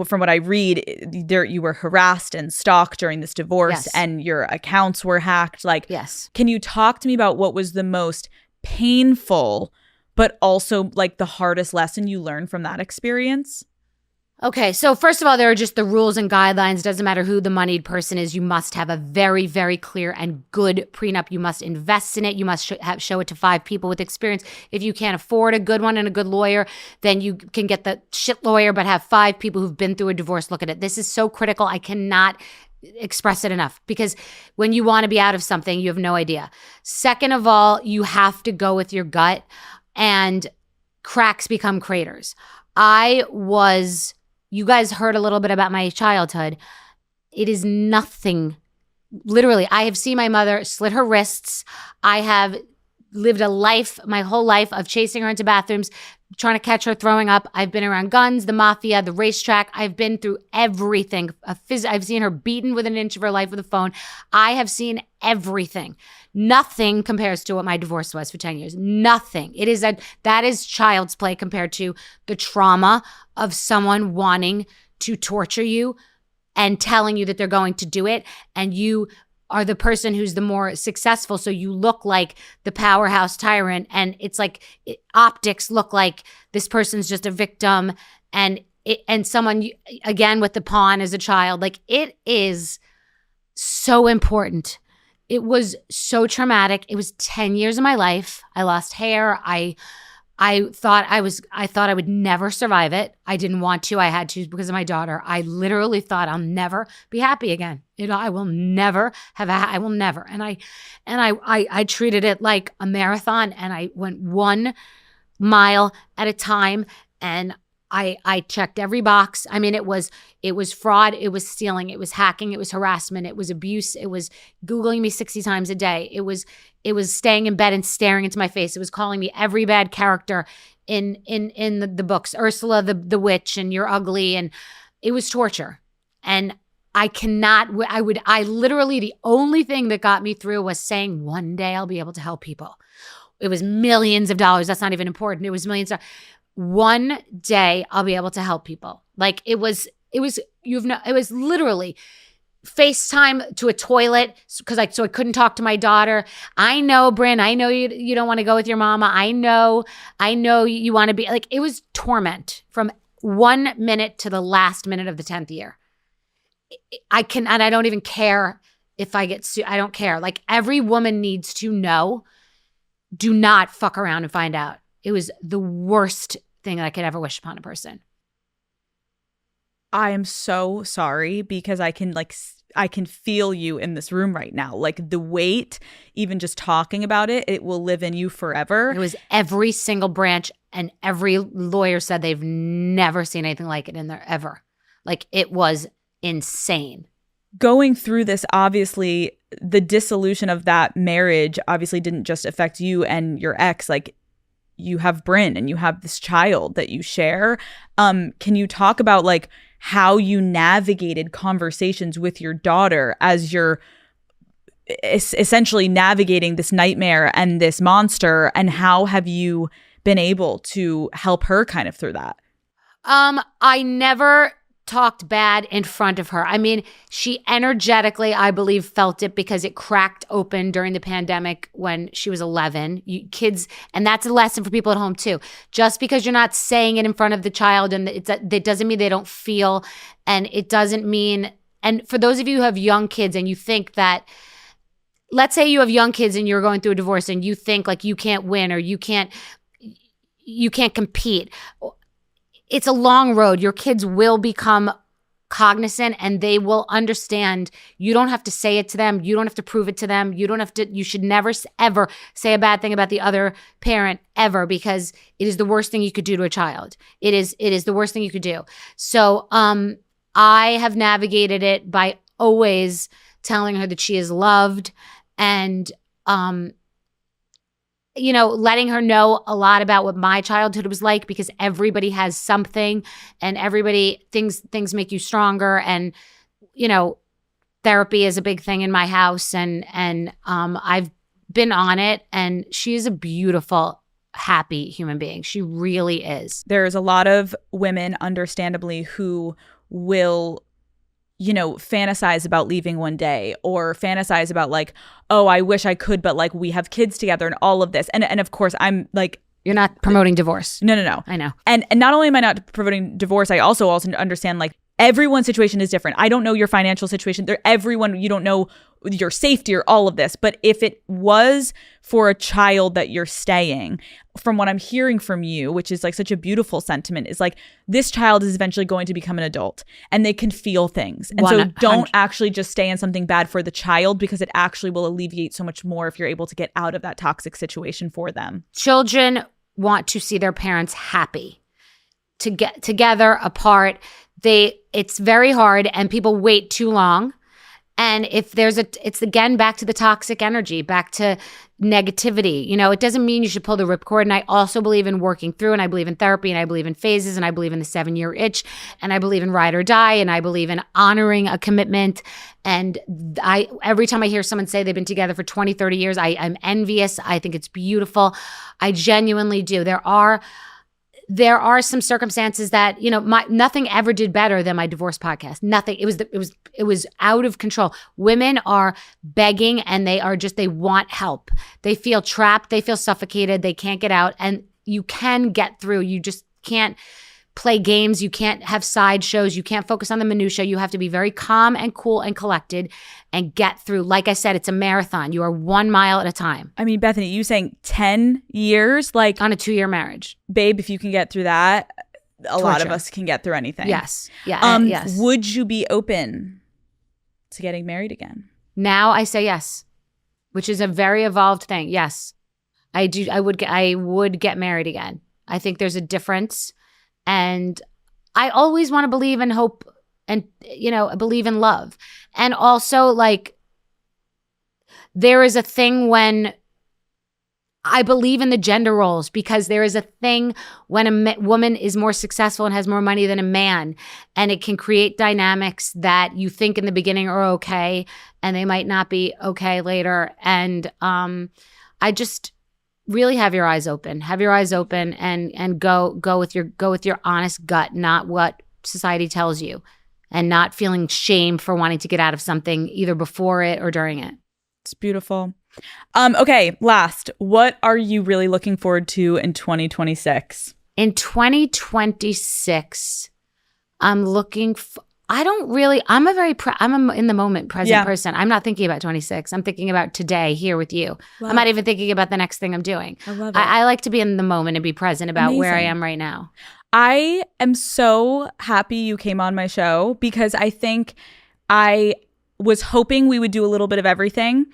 from what I read, you were harassed and stalked during this divorce, and your accounts were hacked. Yes. Can you talk to me about what was the most painful, but also like the hardest lesson you learned from that experience? Okay, so first of all, there are just the rules and guidelines. Doesn't matter who the moneyed person is. You must have a very, very clear and good prenup. You must invest in it. You must show it to 5 people with experience. If you can't afford a good one and a good lawyer, then you can get the shit lawyer, but have 5 people who've been through a divorce look at it. This is so critical. I cannot express it enough, because when you want to be out of something, you have no idea. Second of all, you have to go with your gut, and cracks become craters. You guys heard a little bit about my childhood. It is nothing. Literally, I have seen my mother slit her wrists. I have lived my whole life of chasing her into bathrooms, trying to catch her throwing up. I've been around guns, the mafia, the racetrack. I've been through everything. I've seen her beaten within an inch of her life with a phone. I have seen everything. Nothing compares to what my divorce was for 10 years. Nothing. That is child's play compared to the trauma of someone wanting to torture you and telling you that they're going to do it, and you are the person who's the more successful, so you look like the powerhouse tyrant, and it's like optics look like this person's just a victim, and someone, again, with the pawn as a child. Like, it is so important. It was so traumatic. It was 10 years of my life. I lost hair. I thought I would never survive it. I didn't want to. I had to because of my daughter. I literally thought I'll never be happy again. I will never I will never. And I treated it like a marathon, and I went 1 mile at a time, and I checked every box. I mean, it was fraud, it was stealing, it was hacking, it was harassment, it was abuse, it was Googling me 60 times a day. It was staying in bed and staring into my face. It was calling me every bad character in the books, Ursula the witch, and you're ugly, and it was torture. And I literally, the only thing that got me through was saying, one day I'll be able to help people. It was millions of dollars. That's not even important. It was millions of dollars. One day I'll be able to help people. Like, it was literally FaceTime to a toilet so I couldn't talk to my daughter. I know, Bryn, I know you don't want to go with your mama. I know you want to be like, it was torment from 1 minute to the last minute of the 10th year. I don't even care if I get sued. I don't care. Like, every woman needs to know, do not fuck around and find out. It was the worst thing that I could ever wish upon a person. I am so sorry, because I can feel you in this room right now. Like, the weight, even just talking about it, it will live in you forever. It was every single branch, and every lawyer said they've never seen anything like it in there ever. Like, it was insane. Going through this, obviously, the dissolution of that marriage obviously didn't just affect you and your ex. Like, you have Bryn and you have this child that you share. Can you talk about like how you navigated conversations with your daughter as you're essentially navigating this nightmare and this monster, and how have you been able to help her kind of through that? I never talked bad in front of her. I mean, she energetically, I believe, felt it because it cracked open during the pandemic when she was 11. Kids, and that's a lesson for people at home too. Just because you're not saying it in front of the child, and that doesn't mean they don't feel, and it doesn't mean. And for those of you who have young kids and you think that, let's say you have young kids and you're going through a divorce and you think like you can't win or you can't compete. It's a long road. Your kids will become cognizant and they will understand. You don't have to say it to them. You don't have to prove it to them. You should never ever say a bad thing about the other parent ever, because it is the worst thing you could do to a child. It is the worst thing you could do. So I have navigated it by always telling her that she is loved and letting her know a lot about what my childhood was like, because everybody has something and things make you stronger. And, therapy is a big thing in my house and I've been on it, and she's a beautiful, happy human being. She really is. There's a lot of women, understandably, who will fantasize about leaving one day, or fantasize about like, oh, I wish I could, but like we have kids together and all of this. And of course I'm like, you're not promoting divorce. No. I know. And not only am I not promoting divorce, I also understand like everyone's situation is different. I don't know your financial situation. You don't know your safety or all of this. But if it was for a child that you're staying, from what I'm hearing from you, which is like such a beautiful sentiment, is like this child is eventually going to become an adult and they can feel things. And so don't actually just stay in something bad for the child, because it actually will alleviate so much more if you're able to get out of that toxic situation for them. Children want to see their parents happy, to get together, apart. It's very hard and people wait too long. And if it's again back to the toxic energy, back to negativity. It doesn't mean you should pull the ripcord. And I also believe in working through, and I believe in therapy, and I believe in phases, and I believe in the 7-year itch, and I believe in ride or die, and I believe in honoring a commitment. And every time I hear someone say they've been together for 20, 30 years, I'm envious. I think it's beautiful. I genuinely do. There are some circumstances that, nothing ever did better than my divorce podcast. Nothing. It was out of control. Women are begging and they want help. They feel trapped. They feel suffocated. They can't get out. And you can get through. You just can't play games. You can't have side shows. You can't focus on the minutia. You have to be very calm and cool and collected and get through. Like I said, it's a marathon. You are 1 mile at a time. I mean, Bethenny, you saying 10 years? Like on a 2-year marriage. Babe, if you can get through that, a lot of Torture. us can get through anything. Yes. Yeah. Yes. Would you be open to getting married again? Now I say yes, which is a very evolved thing. Yes, I do. I would get married again. I think there's a difference. And I always want to believe in hope and, believe in love. And also, like, there is a thing when I believe in the gender roles, because there is a thing when a woman is more successful and has more money than a man, and it can create dynamics that you think in the beginning are okay and they might not be okay later. And I just really have your eyes open. Have your eyes open and go with your honest gut, not what society tells you, and not feeling shame for wanting to get out of something either before it or during it. It's beautiful. Okay, last, what are you really looking forward to in 2026? In 2026, I'm looking for, I'm a in the moment present person. I'm not thinking about 26. I'm thinking about today here with you. Wow. I'm not even thinking about the next thing I'm doing. I love it. I like to be in the moment and be present about Amazing. Where I am right now. I am so happy you came on my show, because I think I was hoping we would do a little bit of everything,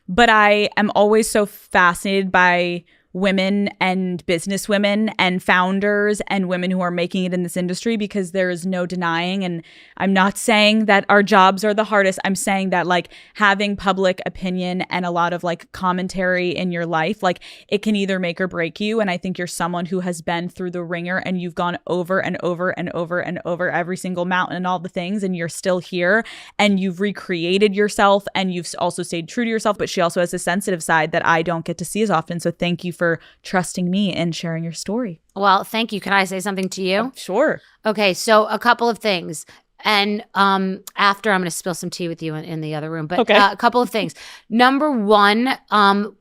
but I am always so fascinated by women and business women and founders and women who are making it in this industry, because there is no denying. And I'm not saying that our jobs are the hardest. I'm saying that like having public opinion and a lot of like commentary in your life, like it can either make or break you. And I think you're someone who has been through the ringer and you've gone over and over and over and over every single mountain and all the things, and you're still here and you've recreated yourself and you've also stayed true to yourself. But she also has a sensitive side that I don't get to see as often. So thank you for trusting me and sharing your story. Well, thank you. Can I say something to you? Sure. Okay, so a couple of things. And after, I'm going to spill some tea with you in the other room. But Okay. a couple of things. Number one,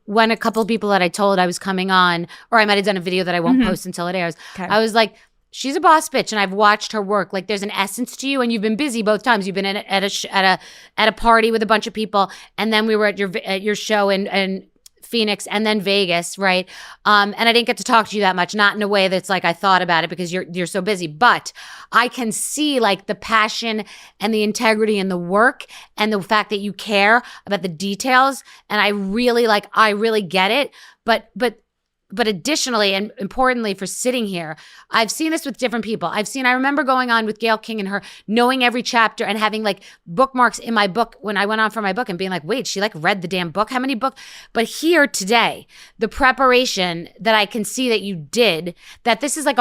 when a couple of people that I told I was coming on, or I might have done a video that I won't post until it airs, Okay. I was like, she's a boss bitch, and I've watched her work. Like, there's an essence to you, and you've been busy both times. You've been at a party with a bunch of people, and then we were at your show in Phoenix and then Vegas, right? And I didn't get to talk to you that much, not in a way that's like I thought about it because you're so busy. But I can see like the passion and the integrity in the work and the fact that you care about the details. And I really get it. But additionally and importantly for sitting here, I've seen this with different people. I remember going on with Gayle King and her knowing every chapter and having like bookmarks in my book when I went on for my book and being like, wait, she like read the damn book? How many books? But here today, the preparation that I can see that you did, that this is like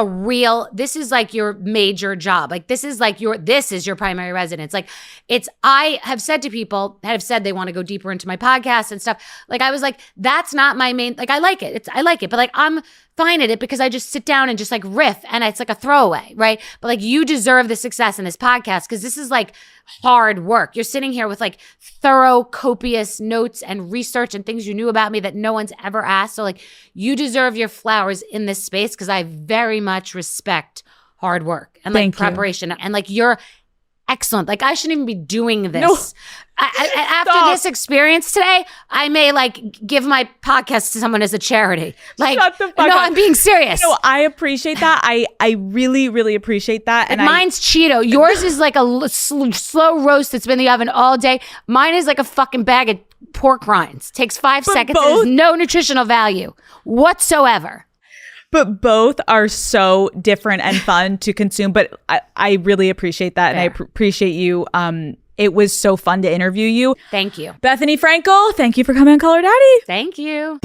this is like your major job. Like this is your primary residence. Like I have said to people that have said they want to go deeper into my podcast and stuff. Like I was like, that's not my main, like I like it. I like it. But like I'm fine at it because I just sit down and just like riff and it's like a throwaway, right? But like you deserve the success in this podcast because this is like hard work. You're sitting here with like thorough, copious notes and research and things you knew about me that no one's ever asked. So like you deserve your flowers in this space because I very much respect hard work and like Thank you. preparation. And like you're excellent. Like I shouldn't even be doing this. No. After Stop. this experience today, I may like give my podcast to someone as a charity. Like, Shut the fuck no, up. I'm being serious. No, I appreciate that. I really, really appreciate that. And mine's Cheeto. Yours is like a slow roast that's been in the oven all day. Mine is like a fucking bag of pork rinds. Takes 5 seconds. both- There's no nutritional value whatsoever. But both are so different and fun to consume. But I really appreciate that. And I appreciate you. It was so fun to interview you. Thank you. Bethenny Frankel, thank you for coming on Call Her Daddy. Thank you.